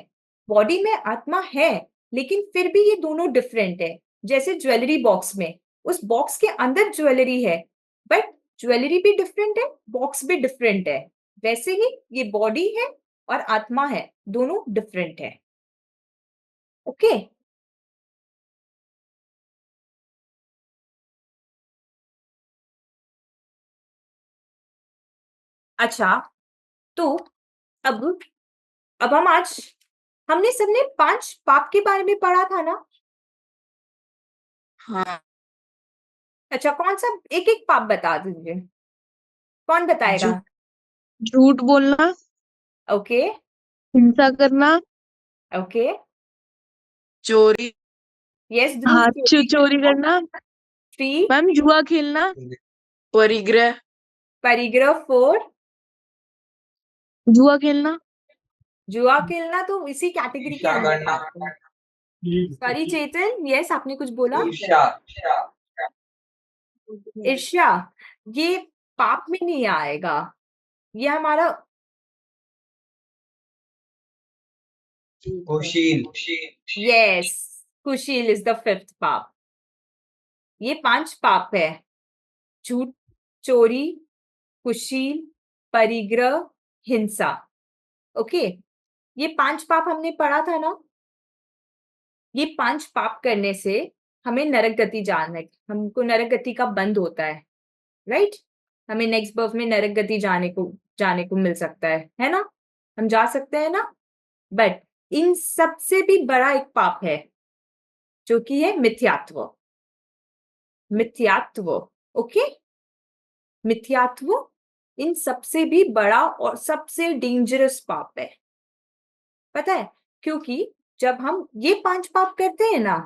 बॉडी में आत्मा है, लेकिन फिर भी ये दोनों डिफरेंट है। जैसे ज्वेलरी बॉक्स में, उस बॉक्स के अंदर ज्वेलरी है, बट ज्वेलरी भी डिफरेंट है, बॉक्स भी डिफरेंट है। वैसे ही ये बॉडी है और आत्मा है, दोनों डिफरेंट है। ओके? अच्छा, तो अब हमने सबने 5 पाप के बारे में पढ़ा था ना?
हाँ।
अच्छा, कौन-सा एक-एक पाप बता दीजिए। कौन बताएगा?
झूठ बोलना,
ओके,
हिंसा करना,
ओके।
चोरी,
यस ध्रुव
हाँ, चोरी
करना।
करना,
3
मैम जुआ खेलना,
परिग्रह,
परिग्रह 4
जुआ खेलना,
जुआ खेलना तो इसी कैटेगरी के
ईर्ष्या
अंदर
करना।
आते हैं। सॉरी चेतन, यस आपने कुछ बोला?
ईर्ष्या।
ईर्ष्या, ये पाप में नहीं आएगा। ये हमारा
कुशील।
यस, कुशील इज़ द 5th पाप। ये 5 पाप है। झूठ, चोरी, कुशील, परिग्रह, हिंसा। ओके? ये 5 पाप हमने पढ़ा था ना? ये 5 पाप करने से हमें नरक गति जाना है। हमको नरक गति का बंद होता है, राइट? हमें नेक्स्ट बर्थ में नरक गति जाने को मिल सकता है ना? हम जा सकते हैं ना? बट इन सबसे भी बड़ा एक पाप है, जो कि है मिथ्यात्व। मिथ्यात्व, ओके? मिथ्यात्व इन सबसे भी बड़ा और सबसे डेंजरस पाप है। पता है? क्योंकि जब हम ये 5 पाप करते हैं ना,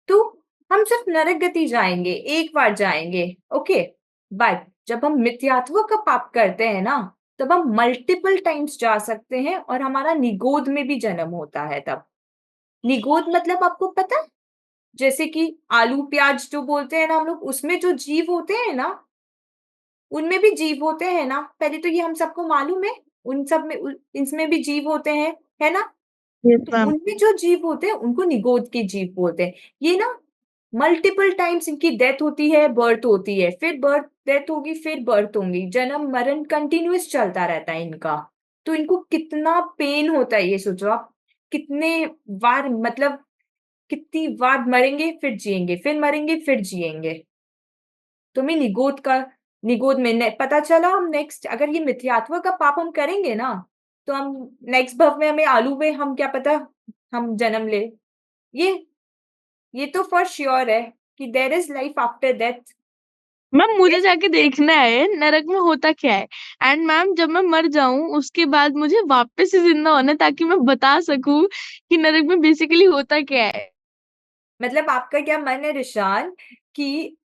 तो हम सिर्फ नरक गति जाएँगे, एक बार जाएँगे, ओके? बट जब हम मिथ्यात्व का पाप करते हैं ना, तब हम मल्टीपल टाइम्स जा सकते हैं और हमारा निगोद में भी जन्म होता है तब। निगोद मतलब आपको पता है? जैसे कि आलू, प्याज जो बोलते हैं ना हम लोग, उसमें जो जीव होते हैं ना, उनमें भी जीव होते हैं ना? पहले तो ये हम सबको मालूम है, उन सब में इसमें भी जीव होते हैं, है ना?
यस
तो
मैम।
उनमें जो जीव होते हैं, उनको निगोद के जीव बोलते हैं। ये ना मल्टीपल टाइम्स इनकी डेथ होती है, बर्थ होती है, फिर डेथ होगी, फिर बर्थ होंगी। जन्म-मरण कंटीन्यूअस चलता रहता है इनका। तो इनको कितना पेन होता है ये सोचो आप। कितने बार मतलब कितनी बार मरेंगे, फिर जिएँगे, फिर मरेंगे, फिर जिएँगे। तो हमें निगोद में ने पता चला हम नेक्स्ट अगर ये मिथ्यात्व का पाप हम करेंगे ना, तो हम नेक्स्ट बर्थ में हमें आलू में हम क्या पता हम जन्म लें। ये ये तो फॉर श्योर है कि there is life after death.
Ma'am मुझे
यस
जाके देखना है नरक में होता क्या है। एंड मैम जब मैं मर जाऊं उसके बाद मुझे वापस से जिंदा होना है ताकि मैं बता सकूं कि नरक में बेसिकली होता क्या है।
मतलब आपका क्या मन है रिशान कि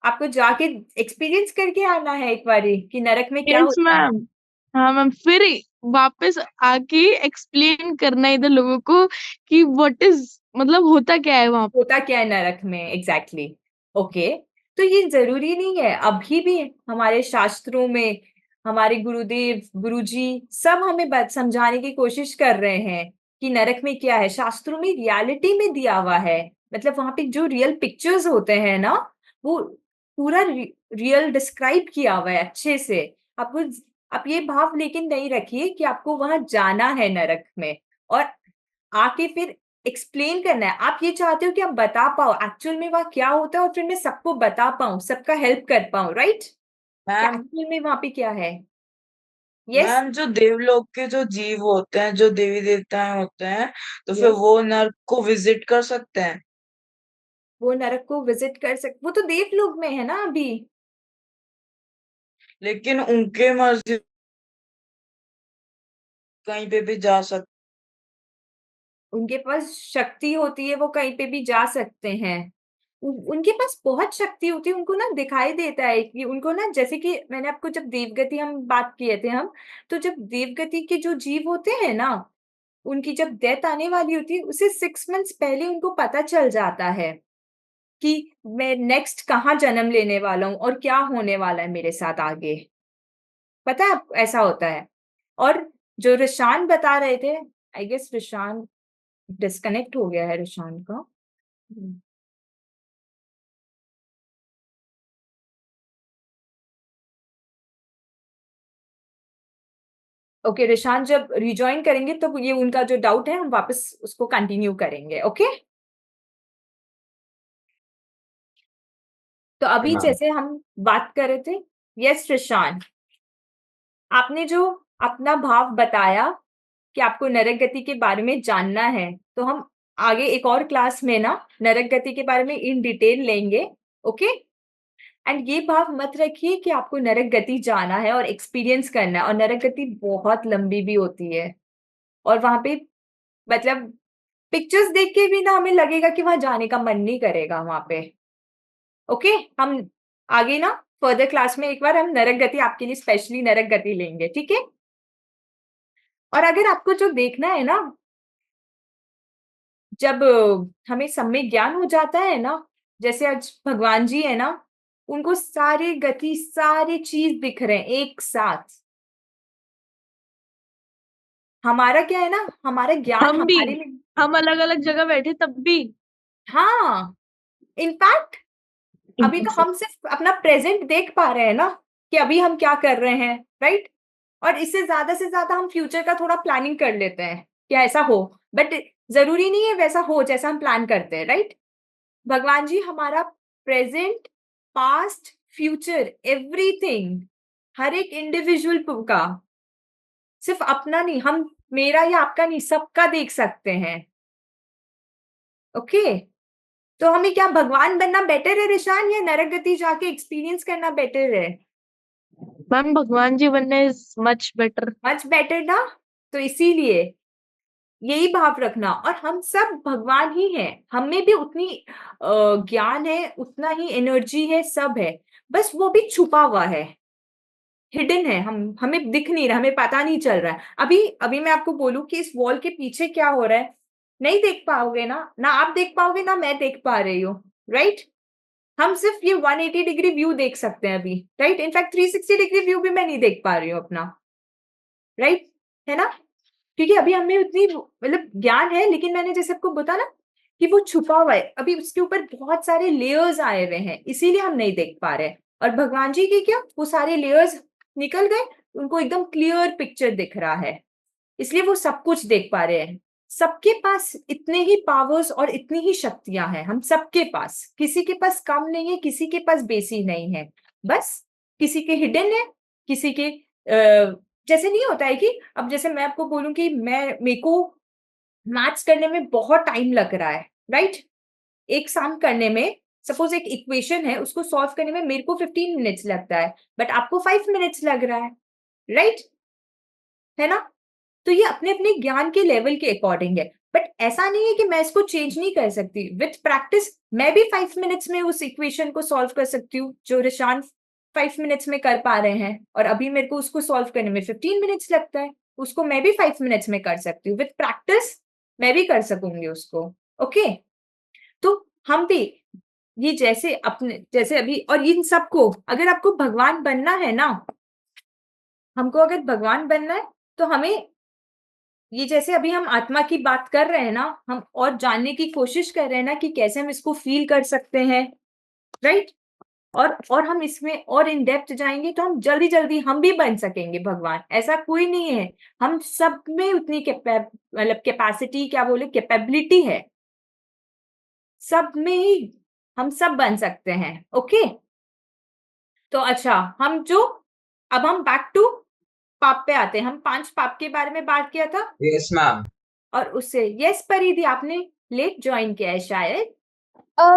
आपको जाके एक्सपीरियंस करके आना है एक बारी कि नरक में क्या
यस
होता है?
मैम। हाँ मैम, फिर वापस आके एक्सप्लेन करना है इधर लोगों को कि व्हाट इज मतलब होता क्या है वहां पे।
होता क्या है नरक में एग्जैक्टली। ओके, तो ये जरूरी नहीं है, अभी भी हमारे शास्त्रों में हमारे गुरुदेव गुरुजी सब हमें समझाने की कोशिश कर रहे हैं कि नरक में क्या है। शास्त्रों में रियलिटी में दिया हुआ है, मतलब वहां पे जो रियल पिक्चर्स होते हैं ना, वो पूरा रियल डिस्क्राइब किया हुआ है अच्छे से। आपको आप ये भाव लेकिन नहीं रखिए कि आपको वहां जाना है नरक में और आके फिर एक्सप्लेन करना है। आप ये चाहते हो कि आप बता पाओ एक्चुअल में वहां क्या होता है और फिर मैं सबको बता पाऊं, सबका हेल्प कर पाऊं, राइट?
मैम
एक्चुअल में वहां पे क्या है? यस।
मैम जो देवलोक के जो जीव होते हैं, जो देवी देवताएं होते हैं, तो फिर
यस,
वो नर्क को विजिट कर सकते हैं।
वो नरक को विजिट कर सकते, वो तो देवलोक में है ना अभी।
लेकिन उनके मर्जी कहीं पे भी जा सकते।
उनके पास शक्ति होती है, वो कहीं पे भी जा सकते हैं। उनके पास बहुत शक्ति होती है, उनको ना दिखाई देता है कि उनको ना, जैसे कि मैंने आपको जब देवगति हम बात किए थे हम, तो जब देवगति के जो जीव होते हैं ना, उनकी जब डेथ आने वाली होती है उसे 6 मंथ्स पहले उनको पता चल जाता है कि मैं नेक्स्ट कहाँ जन्म लेने वाला हूँ और क्या होने वाला है मेरे साथ आगे। पता है आपको ऐसा होता है। और जो रिशान बता रहे थे, आई गेस रिशान डिस्कनेक्ट हो गया है रिशान का। ओके, रिशान जब रिजॉइन करेंगे तो ये उनका जो डाउट है हम वापस उसको कंटिन्यू करेंगे। ओके, तो अभी
हाँ।
जैसे हम बात कर रहे थे, यस रिशान, आपने जो अपना भाव बताया कि आपको नरक गति के बारे में जानना है, तो हम आगे एक और क्लास में ना नरक गति के बारे में इन डिटेल लेंगे। ओके, एंड ये भाव मत रखिए कि आपको नरक गति जाना है और एक्सपीरियंस करना है, और नरक गति बहुत लंबी भी होती है और वहां पे मतलब पिक्चर्स देख के भी ना हमें लगेगा कि वहां जाने का मन नहीं करेगा वहां पे। ओके, हम आगे ना फर्दर क्लास में एक बार हम नरक गति आपके लिए स्पेशली नरक गति लेंगे, ठीक है? और अगर आपको जो देखना है ना, जब हमें सम्यक ज्ञान हो जाता है ना, जैसे आज भगवान जी है ना, उनको सारे गति सारे चीज दिख रहे हैं एक साथ। हमारा क्या है ना, हमारा ज्ञान
हम भी
हमारे लिए।
हम अलग अलग जगह बैठे तब भी।
हाँ, इनफैक्ट अभी तो हम सिर्फ अपना प्रेजेंट देख पा रहे हैं ना कि अभी हम क्या कर रहे हैं, राइट? और इससे ज्यादा से ज्यादा हम फ्यूचर का थोड़ा प्लानिंग कर लेते हैं कि ऐसा हो, बट जरूरी नहीं है वैसा हो जैसा हम प्लान करते हैं, राइट? भगवान जी हमारा प्रेजेंट, पास्ट, फ्यूचर, एवरीथिंग, हर एक इंडिविजुअल का, सिर्फ अपना नहीं, हम मेरा या आपका नहीं, सबका देख सकते हैं। ओके, तो हमें क्या भगवान बनना बेटर है रिशान, या नरक गति जाके एक्सपीरियंस करना बेटर है?
मैम भगवान जी बनने is much better.
Much better ना। तो इसीलिए यही भाव रखना, और हम सब भगवान ही हैं, हम में भी उतनी ज्ञान है, उतना ही एनर्जी है, सब है, बस वो भी छुपा हुआ है, हिडन है, हम हमें दिख नहीं रहा, हमें पता नहीं चल रहा है। अभी अभी मैं आपको बोलूं कि इस वॉल के पीछे क्या हो रहा है, नहीं देख पाओगे ना, ना आप देख पाओगे ना मैं देख पा रही हूँ, राइट? हम सिर्फ ये 180 डिग्री व्यू देख सकते हैं अभी, राइट? इनफैक्ट 360 डिग्री व्यू भी मैं नहीं देख पा रही हूँ अपना, राइट? है ना? क्योंकि अभी हमें उतनी मतलब ज्ञान है, लेकिन मैंने जैसे आपको बताया ना कि वो छुपा हुआ है, अभी उसके ऊपर बहुत सारे लेयर्स आए हुए हैं, इसीलिए हम नहीं देख पा रहे। और भगवान जी की क्या, वो सारे लेयर्स निकल गए, उनको एकदम क्लियर पिक्चर दिख रहा है, इसलिए वो सब कुछ देख पा रहे हैं। सबके पास इतने ही पावर्स और इतनी ही शक्तियां हैं, हम सबके पास, किसी के पास कम नहीं है, किसी के पास बेसी नहीं है, बस किसी के हिडन है, किसी के जैसे नहीं होता है कि अब जैसे मैं आपको बोलूं कि मेरे को मैथ्स करने में बहुत टाइम लग रहा है, राइट? एक सम करने में, सपोज एक इक्वेशन है, उसको सॉल्व करने में मेरे को 15 मिनट्स लगता है, बट आपको 5 मिनट्स लग रहा है, राइट? है ना? तो ये अपने अपने ज्ञान के लेवल के अकॉर्डिंग है, बट ऐसा नहीं है कि मैं इसको चेंज नहीं कर सकती। विथ प्रैक्टिस मैं भी 5 मिनट्स में उस इक्वेशन को सॉल्व कर सकती हूँ जो रिशान 5 मिनट्स में कर पा रहे हैं, और अभी मेरे को उसको सॉल्व करने में 15 मिनट्स लगता है, उसको मैं भी 5 मिनट्स में कर सकती हूँ। विद प्रैक्टिस मैं भी कर सकूंगी उसको। ओके, तो हम भी ये जैसे अभी, और इन सबको अगर आपको भगवान बनना है ना, हमको अगर भगवान बनना है तो हमें ये जैसे अभी हम आत्मा की बात कर रहे हैं ना, हम और जानने की कोशिश कर रहे हैं ना कि कैसे हम इसको फील कर सकते हैं, राइट? और हम इसमें और इन डेप्थ जाएंगे तो हम जल्दी जल्दी हम भी बन सकेंगे भगवान। ऐसा कोई नहीं है, हम सब में उतनी मतलब कैपेसिटी, क्या बोले, कैपेबिलिटी है सब में ही, हम सब बन सकते हैं। ओके, तो अच्छा, अब हम बैक टू पाप पे आते हैं। हम 5 पाप के बारे में बात किया था,
Yes, ma'am.
और उससे यस परिधि आपने लेट ज्वाइन किया है शायद।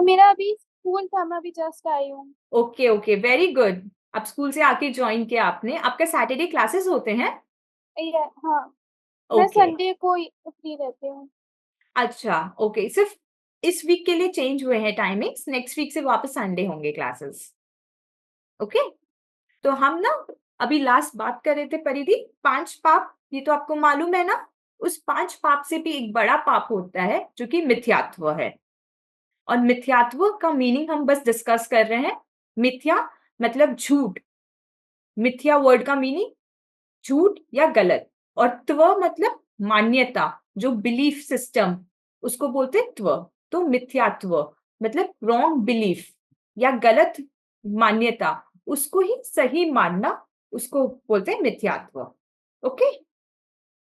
मेरा अभी स्कूल था, मैं अभी जस्ट आई हूँ।
Okay okay, very good. अब स्कूल से आके ज्वाइन किया आपने। आपका सैटरडे क्लासेस होते हैं?
हाँ, मैं
ओके,
संडे को फ्री रहती हूँ।
अच्छा, ओके, सिर्फ इस वीक के लिए चेंज हुए हैं टाइमिंग्स, नेक्स्ट वीक से वापस संडे होंगे क्लासेस। ओके, तो हम ना अभी लास्ट बात कर रहे थे परिधि, 5 पाप, ये तो आपको मालूम है ना। उस 5 पाप से भी एक बड़ा पाप होता है जो कि मिथ्यात्व है, और मिथ्यात्व का मीनिंग हम बस डिस्कस कर रहे हैं। मिथ्या मतलब झूठ, मिथ्या वर्ड का मीनिंग झूठ या गलत, और त्व मतलब मान्यता, जो बिलीफ सिस्टम, उसको बोलते हैं त्व। तो मिथ्यात्व मतलब रॉन्ग बिलीफ या गलत मान्यता, उसको ही सही मानना, उसको बोलते हैं मिथ्यात्व। ओके,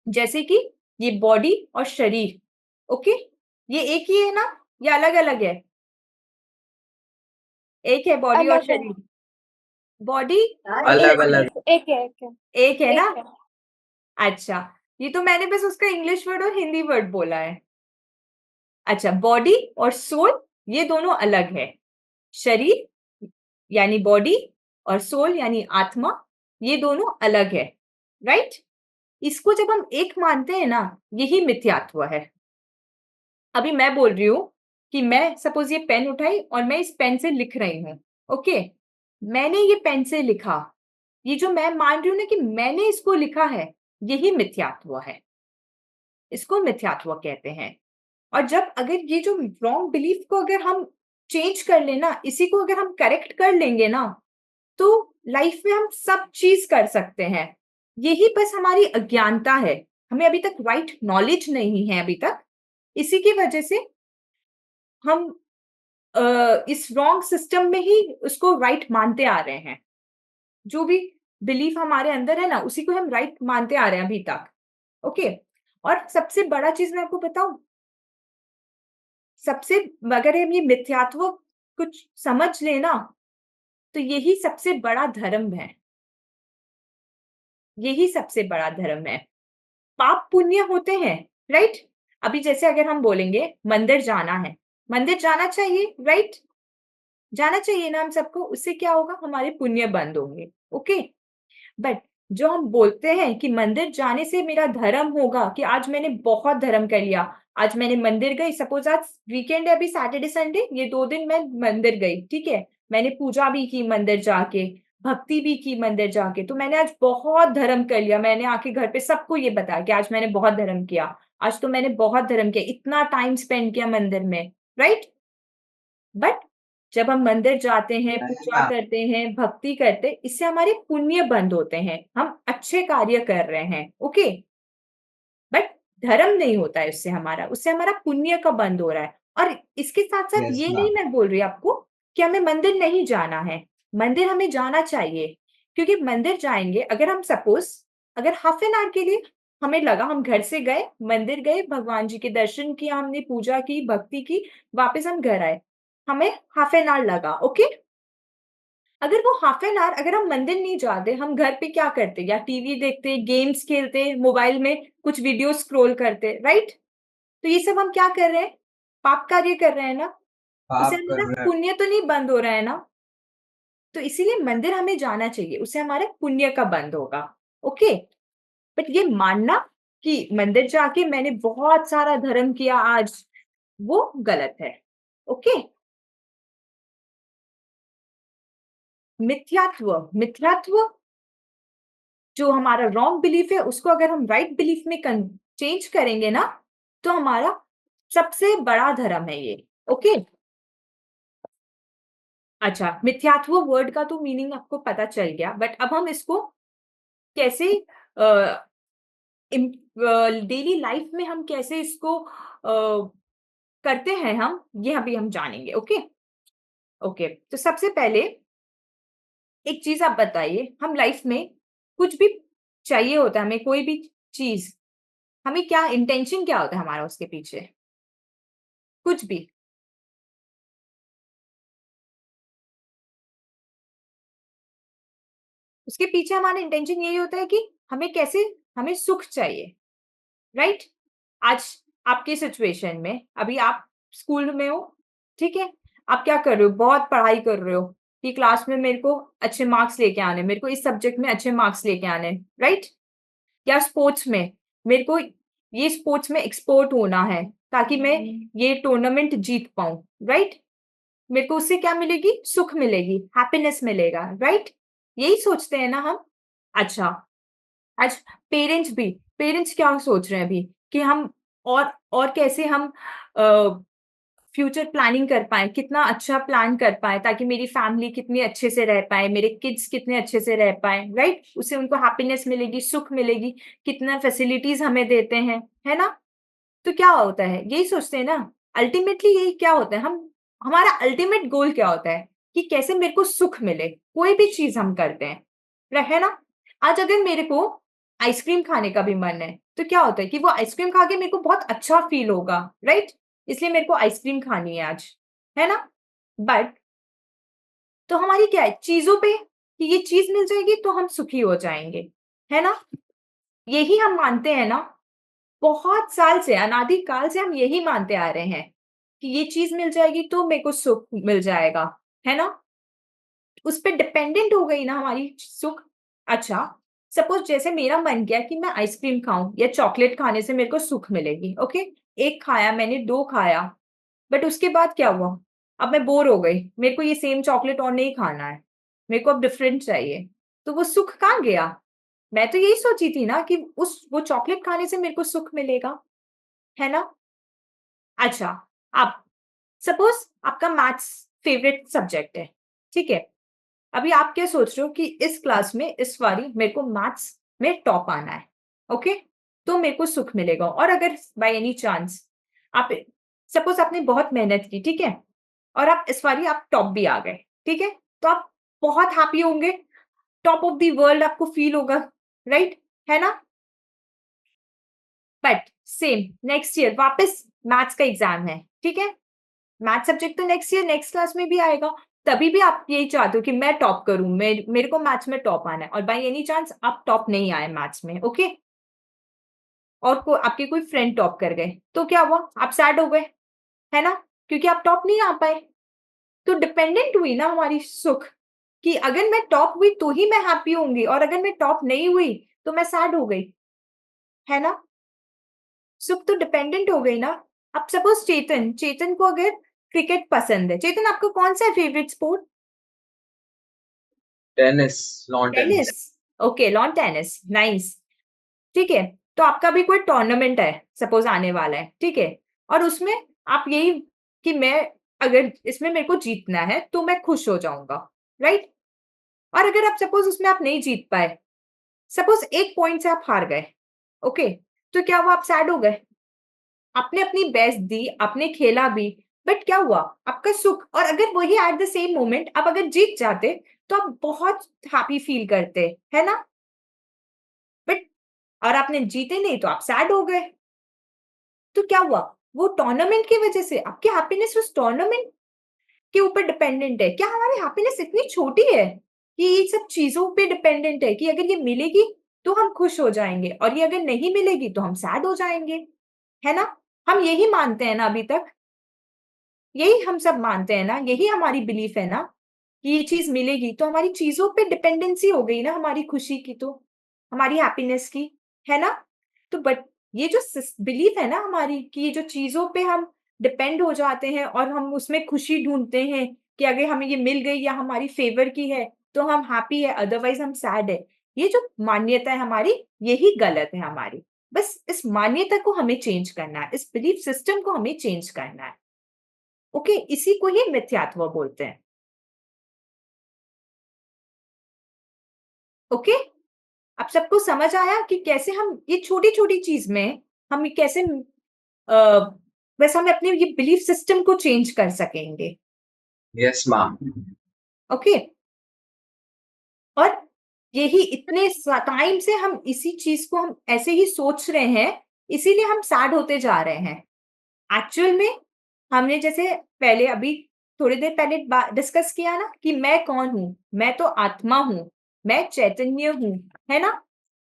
जैसे कि ये बॉडी और शरीर, ओके, ये एक ही है ना या अलग अलग है? एक है बॉडी और
अलग है।
शरीर। बॉडी और
अलग
शरीर
अलग
एक है, एक है,
एक है ना?
एक है।
अच्छा, ये तो मैंने बस उसका इंग्लिश वर्ड और हिंदी वर्ड बोला है। अच्छा, बॉडी और सोल ये दोनों अलग है। शरीर यानी बॉडी और सोल यानी आत्मा, ये दोनों अलग है, राइट? इसको जब हम एक मानते हैं ना, यही मिथ्यात्व है। अभी मैं बोल रही हूं कि मैं सपोज ये पेन उठाई और मैं इस पेन से लिख रही हूं। ओके, मैंने ये पेन से लिखा, ये जो मैं मान रही हूं ना कि मैंने इसको लिखा है, यही मिथ्यात्व है। इसको मिथ्यात्व कहते हैं। और जब अगर ये जो रॉन्ग बिलीफ को अगर हम चेंज कर लेना, इसी को अगर हम करेक्ट कर लेंगे ना, तो लाइफ में हम सब चीज कर सकते हैं। यही बस हमारी अज्ञानता है, हमें अभी तक राइट नॉलेज नहीं है अभी तक, इसी की वजह से हम इस रॉन्ग सिस्टम में ही उसको राइट मानते आ रहे हैं। जो भी बिलीफ हमारे अंदर है ना, उसी को हम राइट मानते आ रहे हैं अभी तक। ओके, और सबसे बड़ा चीज मैं आपको बताऊं, सबसे अगर हम ये मिथ्यात्व कुछ समझ लेना, तो यही सबसे बड़ा धर्म है। यही सबसे बड़ा धर्म है। पाप पुण्य होते हैं, राइट? अभी जैसे अगर हम बोलेंगे मंदिर जाना है, मंदिर जाना चाहिए, राइट? जाना चाहिए ना हम सबको, उससे क्या होगा, हमारे पुण्य बंद होंगे। ओके, बट जो हम बोलते हैं कि मंदिर जाने से मेरा धर्म होगा, कि आज मैंने बहुत धर्म कर लिया, आज मैंने मंदिर गई, सपोज आज वीकेंड है, अभी सैटरडे संडे, ये 2 दिन मैं मंदिर गई, ठीक है, मैंने पूजा भी की मंदिर जाके, भक्ति भी की मंदिर जाके, तो मैंने आज बहुत धर्म कर लिया। मैंने आके घर पे सबको ये बताया कि आज मैंने बहुत धर्म किया, आज तो मैंने बहुत धर्म किया, इतना टाइम स्पेंड किया मंदिर में, राइट? बट जब हम मंदिर जाते हैं,
नहीं
पूजा
मैम
करते हैं, भक्ति करते हैं, इससे हमारे पुण्य बंद होते हैं, हम अच्छे कार्य कर रहे हैं। ओके, बट धर्म नहीं होता है उससे हमारा, उससे हमारा पुण्य का बंद हो रहा है। और इसके साथ साथ
yes
ये नहीं
ma'am
मैं बोल रही आपको कि हमें मंदिर नहीं जाना है, मंदिर हमें जाना चाहिए। क्योंकि मंदिर जाएंगे अगर हम सपोज, अगर हाफ एन आवर के लिए हमें लगा, हम घर से गए, मंदिर गए, भगवान जी के दर्शन किया, हमने पूजा की, भक्ति की, वापस हम घर आए, हमें हाफ एन आवर लगा। ओके, अगर वो हाफ एन आवर अगर हम मंदिर नहीं जाते, हम घर पे क्या करते, या टीवी देखते, गेम्स खेलते, मोबाइल में कुछ वीडियो स्क्रॉल करते, राइट? तो ये सब हम क्या कर रहे हैं, पाप कार्य कर रहे हैं ना, उससे
आप कर
हमारा
रहे हैं
पुण्य तो नहीं बंद हो रहा है ना। तो इसीलिए मंदिर हमें जाना चाहिए, उससे हमारा पुण्य का बंद होगा। ओके, बट ये मानना कि मंदिर जाके मैंने बहुत सारा धर्म किया आज, वो गलत है। ओके, मिथ्यात्व, मिथ्यात्व जो हमारा रॉन्ग बिलीफ है उसको अगर हम राइट बिलीफ में चेंज करेंगे ना, तो हमारा सबसे बड़ा धर्म है ये। ओके, अच्छा, मिथ्यात्व वर्ड का तो मीनिंग आपको पता चल गया, बट अब हम इसको कैसे डेली लाइफ में हम कैसे इसको करते हैं हम, ये अभी हम जानेंगे। ओके ओके, तो सबसे पहले एक चीज आप बताइए, हम लाइफ में कुछ भी चाहिए होता है हमें, कोई भी चीज, हमें क्या इंटेंशन क्या होता है हमारा उसके पीछे, कुछ भी? उसके पीछे हमारा इंटेंशन यही होता है कि हमें कैसे, हमें सुख चाहिए, राइट? आज आपके सिचुएशन में अभी आप स्कूल में हो, ठीक है? आप क्या कर रहे हो? बहुत पढ़ाई कर रहे हो कि क्लास में मेरे को अच्छे मार्क्स लेके आने, मेरे को इस सब्जेक्ट में अच्छे मार्क्स लेके आने, राइट? या स्पोर्ट्स में मेरे को ये स्पोर्ट्स में एक्सपर्ट होना है ताकि मैं ये टूर्नामेंट जीत पाऊं, राइट? मेरे को उससे क्या मिलेगी? सुख मिलेगी, हैप्पीनेस मिलेगा, राइट? यही सोचते हैं ना हम। अच्छा, आज पेरेंट्स क्या सोच रहे हैं अभी कि हम और कैसे हम फ्यूचर प्लानिंग कर पाएँ, कितना अच्छा प्लान कर पाएँ ताकि मेरी फैमिली कितनी अच्छे से रह पाए, मेरे किड्स कितने अच्छे से रह पाएँ, राइट? उससे उनको हैप्पीनेस मिलेगी, सुख मिलेगी, कितना फैसिलिटीज़ हमें देते हैं, है ना? तो क्या होता है? यही सोचते हैं ना, अल्टीमेटली यही क्या होता है, हमारा अल्टीमेट गोल क्या होता है कि कैसे मेरे को सुख मिले, कोई भी चीज़ हम करते हैं, है ना? आज अगर मेरे को आइसक्रीम खाने का भी मन है, तो क्या होता है कि वो आइसक्रीम खा के मेरे को बहुत अच्छा फ़ील होगा, राइट? इसलिए मेरे को आइसक्रीम खानी है आज, है ना? बट तो हमारी क्या है, चीज़ों पे कि ये चीज़ मिल जाएगी तो हम सुखी हो जाएँगे, है ना? यही हम मानते हैं ना, बहुत साल से, अनादिकाल से हम यही मानते आ रहे हैं कि ये चीज़ मिल जाएगी तो मेरे को सुख मिल जाएगा, है ना? उस पे डिपेंडेंट हो गई ना हमारी सुख। अच्छा, सपोज़ जैसे मेरा मन किया कि मैं आइसक्रीम खाऊँ या चॉकलेट खाने से मेरे को सुख मिलेगी, ओके? 1 खाया मैंने, 2 खाया, बट उसके बाद क्या हुआ? अब मैं बोर हो गई, मेरे को ये सेम चॉकलेट और नहीं खाना है, मेरे को अब डिफरेंट चाहिए, तो वो सुख कहाँ गया? मैं तो यही सोची थी ना कि वो चॉकलेट खाने से मेरे को सुख मिलेगा, है ना? अच्छा, अब सपोज़ आपका मैथ्स फेवरेट सब्जेक्ट है, ठीक है? अभी आप क्या सोच रहे हो कि इस क्लास में इस बारी मेरे को मैथ्स में टॉप आना है, ओके? तो मेरे को सुख मिलेगा, और अगर बाय एनी चांस आप सपोज़ आपने बहुत मेहनत की, ठीक है? और आप इस बारी आप टॉप भी आ गए, ठीक है? तो आप बहुत हैप्पी होंगे, टॉप ऑफ द वर्ल्ड आपको फ़ील होगा, राइट? है ना? बट सेम नेक्स्ट ईयर वापस मैथ्स का एग्ज़ाम है, ठीक है? मैथ सब्जेक्ट तो नेक्स्ट ईयर नेक्स्ट क्लास में भी आएगा, तभी भी आप यही चाहते हो कि मैं टॉप करूँ, मेरे को मैथ्स में टॉप आना है, और बाय एनी चांस आप टॉप नहीं आए मैथ्स में, ओके? और आपके कोई फ्रेंड टॉप कर गए, तो क्या हुआ? आप सैड हो गए, है ना? क्योंकि आप टॉप नहीं आ पाए। तो डिपेंडेंट हुई ना हमारी सुख, कि अगर मैं टॉप हुई तो ही मैं हैप्पी होंगी, और अगर मैं टॉप नहीं हुई तो मैं सैड हो गई, है ना? सुख तो डिपेंडेंट हो गई ना। अब सपोज़ चेतन को अगर क्रिकेट पसंद है, चेतन आपका कौन-सा है favourite sport?
Tennis, lawn tennis.
Tennis, okay, lawn tennis, nice, ठीक है? तो आपका भी कोई टूर्नामेंट है, सपोज़ आने वाला है, ठीक है? और उसमें आप यही कि मैं अगर इसमें मेरे को जीतना है, तो मैं खुश हो जाऊँगा, राइट? और अगर आप सपोज़ उसमें आप नहीं जीत पाए, सपोज़ 1 पॉइंट से आप हार गए, ओके? तो क्या हुआ, आप सैड हो गए? आपने अपनी बेस्ट दी, आपने खेला भी, बट क्या हुआ? आपका सुख, और अगर वही एट द सेम मोमेंट आप अगर जीत जाते, तो आप बहुत हैप्पी फील करते, है ना? बट और आपने जीते नहीं तो आप सैड हो गए। तो क्या हुआ? वो टूर्नामेंट की वजह से आपकी हैप्पीनेस उस टूर्नामेंट के ऊपर डिपेंडेंट है। क्या हमारी हैप्पीनेस इतनी छोटी है कि ये सब चीज़ों पे डिपेंडेंट है कि अगर ये मिलेगी तो हम खुश हो जाएँगे, और ये अगर नहीं मिलेगी तो हम सैड हो जाएँगे, है ना? हम यही मानते हैं ना अभी तक? यही हम सब मानते हैं ना, यही हमारी बिलीफ है ना, कि ये चीज़ मिलेगी, तो हमारी चीज़ों पे डिपेंडेंसी हो गई ना हमारी खुशी की तो, हमारी हैप्पीनेस की, है ना? तो बट ये जो बिलीफ है ना हमारी कि ये जो चीज़ों पे हम डिपेंड हो जाते हैं और हम उसमें खुशी ढूँढते हैं कि अगर हमें ये मिल गई या हमारी फ़ेवर की है, तो हम हैप्पी है, अदरवाइज़ हम सैड है। ये जो मान्यता है हमारी, यही गलत है हमारी। बस इस मान्यता को हमें चेंज करना है, इस बिलीफ सिस्टम को हमें चेंज करना है। ओके, इसी को ही मिथ्यात्व बोलते हैं। ओके, आप सबको समझ आया कि कैसे हम ये छोटी-छोटी चीज में हम कैसे बस हम अपने ये बिलीफ सिस्टम को चेंज कर सकेंगे।
Yes, ma'am.
ओके, और यही इतने टाइम से हम इसी चीज को हम ऐसे ही सोच रहे हैं, इसीलिए हम सैड होते जा रहे हैं। एक्चुअल में हमने जैसे पहले अभी थोड़ी देर पहले डिस्कस किया ना कि मैं कौन हूं, मैं तो आत्मा हूं, मैं चैतन्य हूं, है ना।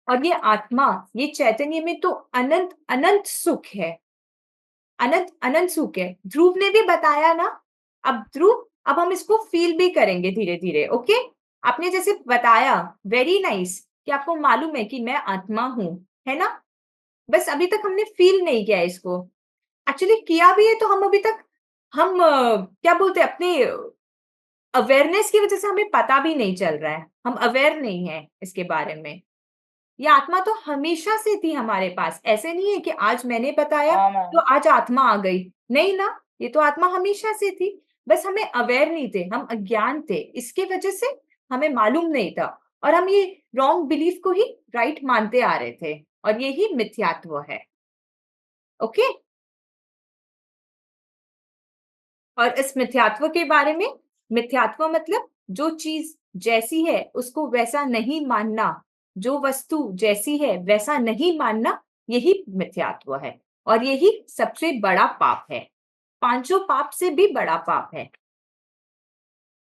और ये आत्मा, ये चैतन्य में तो अनंत अनंत सुख है, अनंत अनंत सुख है। ध्रुव ने भी बताया ना। अब ध्रुव, अब हम इसको फील भी करेंगे धीरे धीरे। ओके, आपने जैसे बताया, वेरी नाइस, कि आपको मालूम है कि मैं आत्मा हूं, है ना। बस अभी तक हमने फील नहीं किया इसको। एक्चुअली किया भी है तो हम अभी तक हम क्या बोलते हैं, अपने अवेयरनेस की वजह से हमें पता भी नहीं चल रहा है, हम अवेयर नहीं है इसके बारे में। ये आत्मा तो हमेशा से थी हमारे पास, ऐसे नहीं है कि आज मैंने बताया
हाँ मैम।
तो आज आत्मा आ गई, नहीं ना। ये तो आत्मा हमेशा से थी, बस हमें अवेयर नहीं थे, हम अज्ञान थे, इसके वजह से हमें मालूम नहीं था, और हम ये रॉन्ग बिलीफ को ही राइट मानते आ रहे थे, और यही मिथ्यात्व है। ओके, और इस मिथ्यात्व के बारे में, मिथ्यात्व मतलब जो चीज जैसी है उसको वैसा नहीं मानना, जो वस्तु जैसी है वैसा नहीं मानना, यही मिथ्यात्व है। और यही सबसे बड़ा पाप है, पांचों पाप से भी बड़ा पाप है।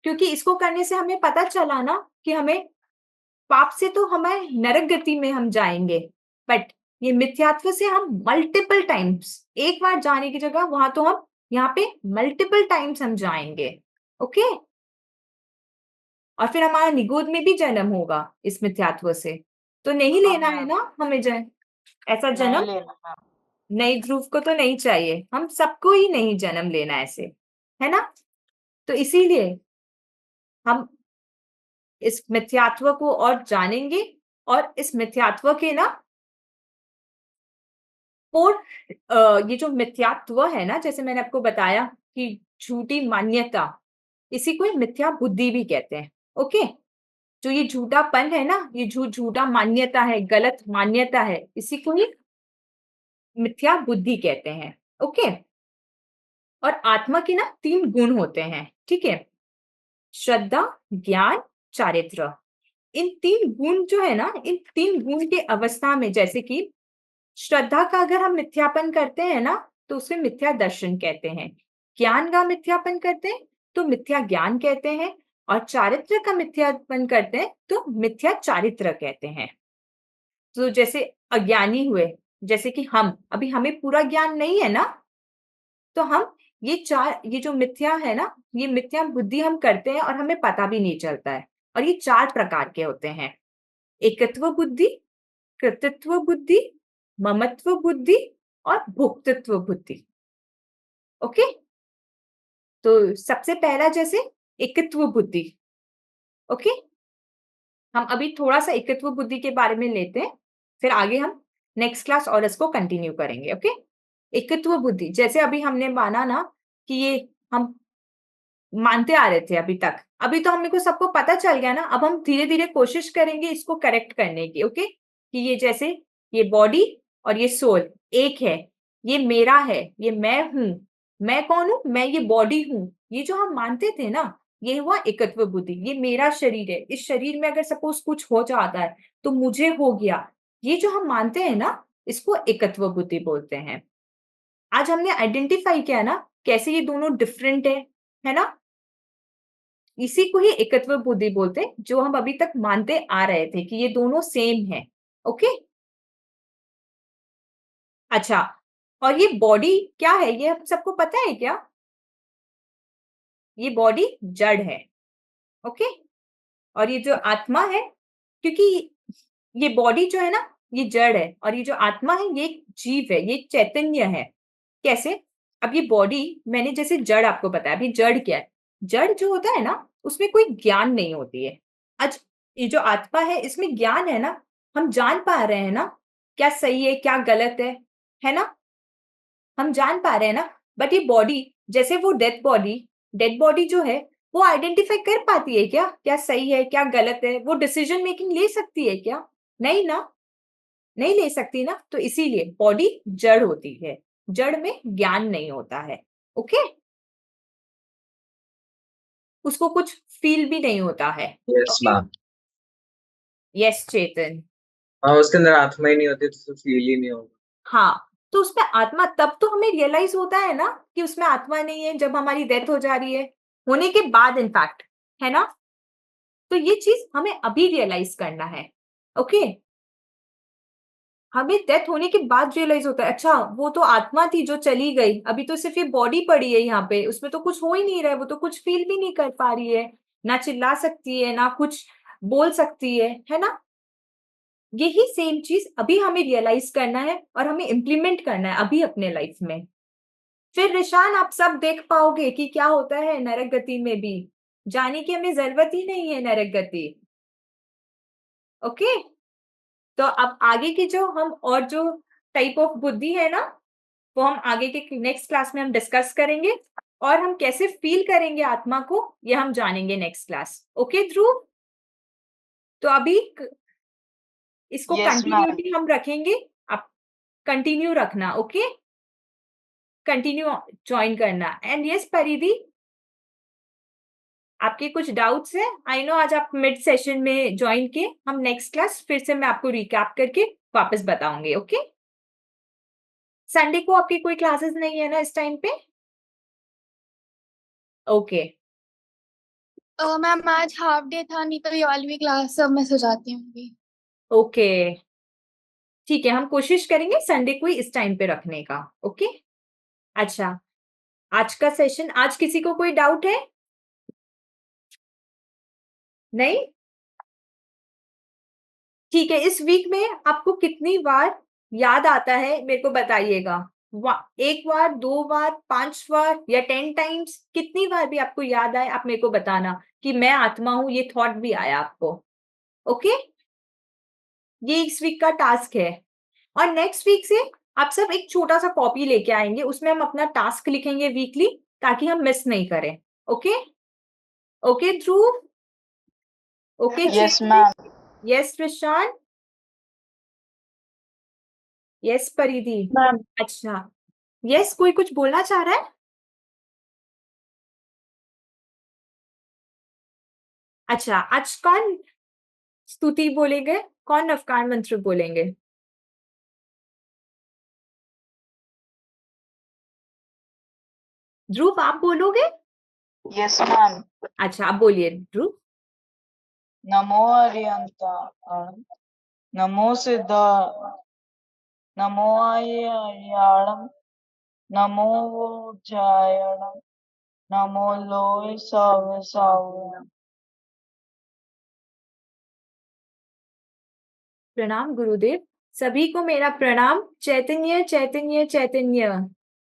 क्योंकि इसको करने से हमें पता चला ना कि हमें पाप से तो हमें नरक गति में हम जाएंगे, बट ये मिथ्यात्व से हम मल्टीपल टाइम्स, एक बार जाने की जगह वहां तो हम यहाँ पे मल्टीपल टाइम्स हम जाएंगे। ओके, और फिर हमारा निगोद में भी जन्म होगा इस मिथ्यात्व से। तो नहीं
हाँ
लेना है
मैम।
ना हमें ऐसा
नहीं
जन्म।
लेना मैम।
नहीं, ध्रुव को तो नहीं चाहिए, हम सबको ही नहीं जन्म लेना ऐसे, है ना। तो इसीलिए हम इस मिथ्यात्व को और जानेंगे, और इस मिथ्यात्व के ना, और ये जो मिथ्यात्व है ना, जैसे मैंने आपको बताया कि झूठी मान्यता, इसी को ही मिथ्या बुद्धि भी कहते हैं। ओके, जो ये झूठापन है ना, ये झूठा मान्यता है, गलत मान्यता है, इसी को ही मिथ्या बुद्धि कहते हैं। ओके, और आत्मा के ना 3 गुण होते हैं, ठीक है। श्रद्धा, ज्ञान, चारित्र। इन 3 गुण जो है ना, इन 3 गुण के अवस्था में, जैसे कि श्रद्धा का अगर हम मिथ्यापन करते हैं ना, तो उसे मिथ्या दर्शन कहते हैं। ज्ञान का मिथ्यापन करते हैं तो मिथ्या ज्ञान कहते हैं, और चारित्र का मिथ्यापन करते हैं तो मिथ्या चारित्र कहते हैं। तो जैसे अज्ञानी हुए, जैसे कि हम अभी, हमें पूरा ज्ञान नहीं है ना, तो हम ये जो मिथ्या है ना, ये मिथ्या बुद्धि हम करते हैं और हमें पता भी नहीं चलता है। और ये 4 प्रकार के होते हैं: एकत्व बुद्धि, कृतित्व बुद्धि, ममत्व बुद्धि और भोक्तृत्व बुद्धि। ओके, तो सबसे पहला जैसे एकत्व बुद्धि। ओके, हम अभी थोड़ा सा एकत्व बुद्धि के बारे में लेते हैं, फिर आगे हम नेक्स्ट क्लास और इसको कंटिन्यू करेंगे। ओके, एकत्व बुद्धि, जैसे अभी हमने माना ना कि ये हम मानते आ रहे थे अभी तक, अभी तो हमको सबको पता चल गया ना, अब हम धीरे धीरे कोशिश करेंगे इसको करेक्ट करने की। ओके, कि ये जैसे ये बॉडी और ये सोल एक है, ये मेरा है, ये मैं हूं, मैं कौन हूं, मैं ये बॉडी हूं, ये जो हम मानते थे ना, ये हुआ एकत्व बुद्धि। ये मेरा शरीर है, इस शरीर में अगर सपोज कुछ हो जाता है तो मुझे हो गया, ये जो हम मानते हैं ना, इसको एकत्व बुद्धि बोलते हैं। आज हमने आइडेंटिफाई किया ना कैसे ये दोनों डिफरेंट है ना। इसी को ही एकत्व बुद्धि बोलते हैं, जो हम अभी तक मानते आ रहे थे कि ये दोनों सेम है। ओके, अच्छा, और ये बॉडी क्या है, ये हम सबको पता है क्या? ये बॉडी जड़ है। ओके, और ये जो आत्मा है, क्योंकि ये बॉडी जो है ना, ये जड़ है, और ये जो आत्मा है ये जीव है, ये चैतन्य है। कैसे? अब ये बॉडी, मैंने जैसे जड़ आपको बताया, अभी जड़ क्या है? जड़ जो होता है ना, उसमें कोई ज्ञान नहीं होती है। आज ये जो आत्मा है इसमें ज्ञान है ना, हम जान पा रहे हैं ना क्या सही है क्या गलत है ना? हम जान पा रहे हैं ना, बट ये बॉडी, जैसे वो डेड बॉडी जो है वो आइडेंटिफाई कर पाती है क्या क्या सही है क्या गलत है? वो डिसीजन मेकिंग ले सकती है क्या? नहीं ना, नहीं ले सकती ना। तो इसीलिए बॉडी जड़ होती है, जड़ में ज्ञान नहीं होता है। ओके, उसको कुछ फील भी नहीं होता है।
Yes,
okay,
ma'am.
यस चेतन।
हाँ, उसके अंदर आत्मा ही नहीं होती तो फील ही नहीं होगा।
हाँ, तो उसमें आत्मा तब तो हमें रियलाइज होता है ना कि उसमें आत्मा नहीं है, जब हमारी डेथ हो जा रही है, होने के बाद इनफैक्ट, है ना? तो ये चीज हमें अभी रियलाइज करना है। ओके, हमें डेथ होने के बाद रियलाइज होता है, अच्छा वो तो आत्मा थी जो चली गई, अभी तो सिर्फ ये बॉडी पड़ी है यहाँ पे, उसमें तो कुछ हो ही नहीं रहा है, वो तो कुछ फील भी नहीं कर पा रही है, ना चिल्ला सकती है ना कुछ बोल सकती है ना? यही सेम चीज अभी हमें रियलाइज करना है और हमें इम्प्लीमेंट करना है अभी अपने लाइफ में। फिर रिशान आप सब देख पाओगे कि क्या होता है नरक गति में भी। जाने की हमें जरूरत ही नहीं है नरक गति। ओके, तो अब आगे की जो हम और जो टाइप ऑफ बुद्धि है ना, वो हम आगे के नेक्स्ट क्लास में हम डिस्कस करेंगे, और हम कैसे फील करेंगे आत्मा को ये हम जानेंगे नेक्स्ट क्लास। ओके ध्रुव, तो अभी इसको
Yes, ma'am.
कंटिन्यूटी हम रखेंगे, आप कंटिन्यू रखना। ओके, कंटिन्यू ज्वाइन करना। एंड यस परिधि, आपके कुछ डाउट्स है? आई नो आज आप मिड सेशन में ज्वाइन किए, हम नेक्स्ट क्लास फिर से मैं आपको रिकैप करके वापस बताऊंगी। ओके, संडे को आपकी कोई क्लासेस नहीं है ना इस टाइम पे? ओके,
मैम आज हाफ डे था, नहीं तो ये वाली भी क्लास सब मैं सजाती हूँ।
ओके, ठीक है, हम कोशिश करेंगे संडे को ही इस टाइम पे रखने का। ओके, अच्छा, आज का सेशन, आज किसी को कोई डाउट है? नहीं, ठीक है, इस वीक में आपको कितनी बार याद आता है मेरे को बताइएगा। एक बार, 2 बार, 5 बार या 10 टाइम्स, कितनी बार भी आपको याद आए आप मेरे को बताना कि मैं आत्मा हूं, ये थॉट भी आया आपको। ओके, ये इस वीक का टास्क है। और नेक्स्ट वीक से आप सब एक छोटा सा कॉपी लेके आएंगे, उसमें हम अपना टास्क लिखेंगे वीकली, ताकि हम मिस नहीं करें। ओके, ओके ध्रुव, ओके
Yes,
चेतन,
ma'am.
यस प्रशांत, यस परिधि।
मैम
अच्छा, यस कोई कुछ बोलना चाह रहा है? अच्छा, आज कौन स्तुति बोलेंगे, कौन नवकार मंत्र बोलेंगे? ध्रुव आप बोलोगे?
Yes, ma'am.
अच्छा, आप बोलिए ध्रुव।
नमो हरियंताणं, नमो सिद्धा, नमो आययाणं, नमो वोज्जायणं, नमो लोय सावसावयं।
प्रणाम गुरुदेव, सभी को मेरा प्रणाम। चैतन्य चैतन्य चैतन्य।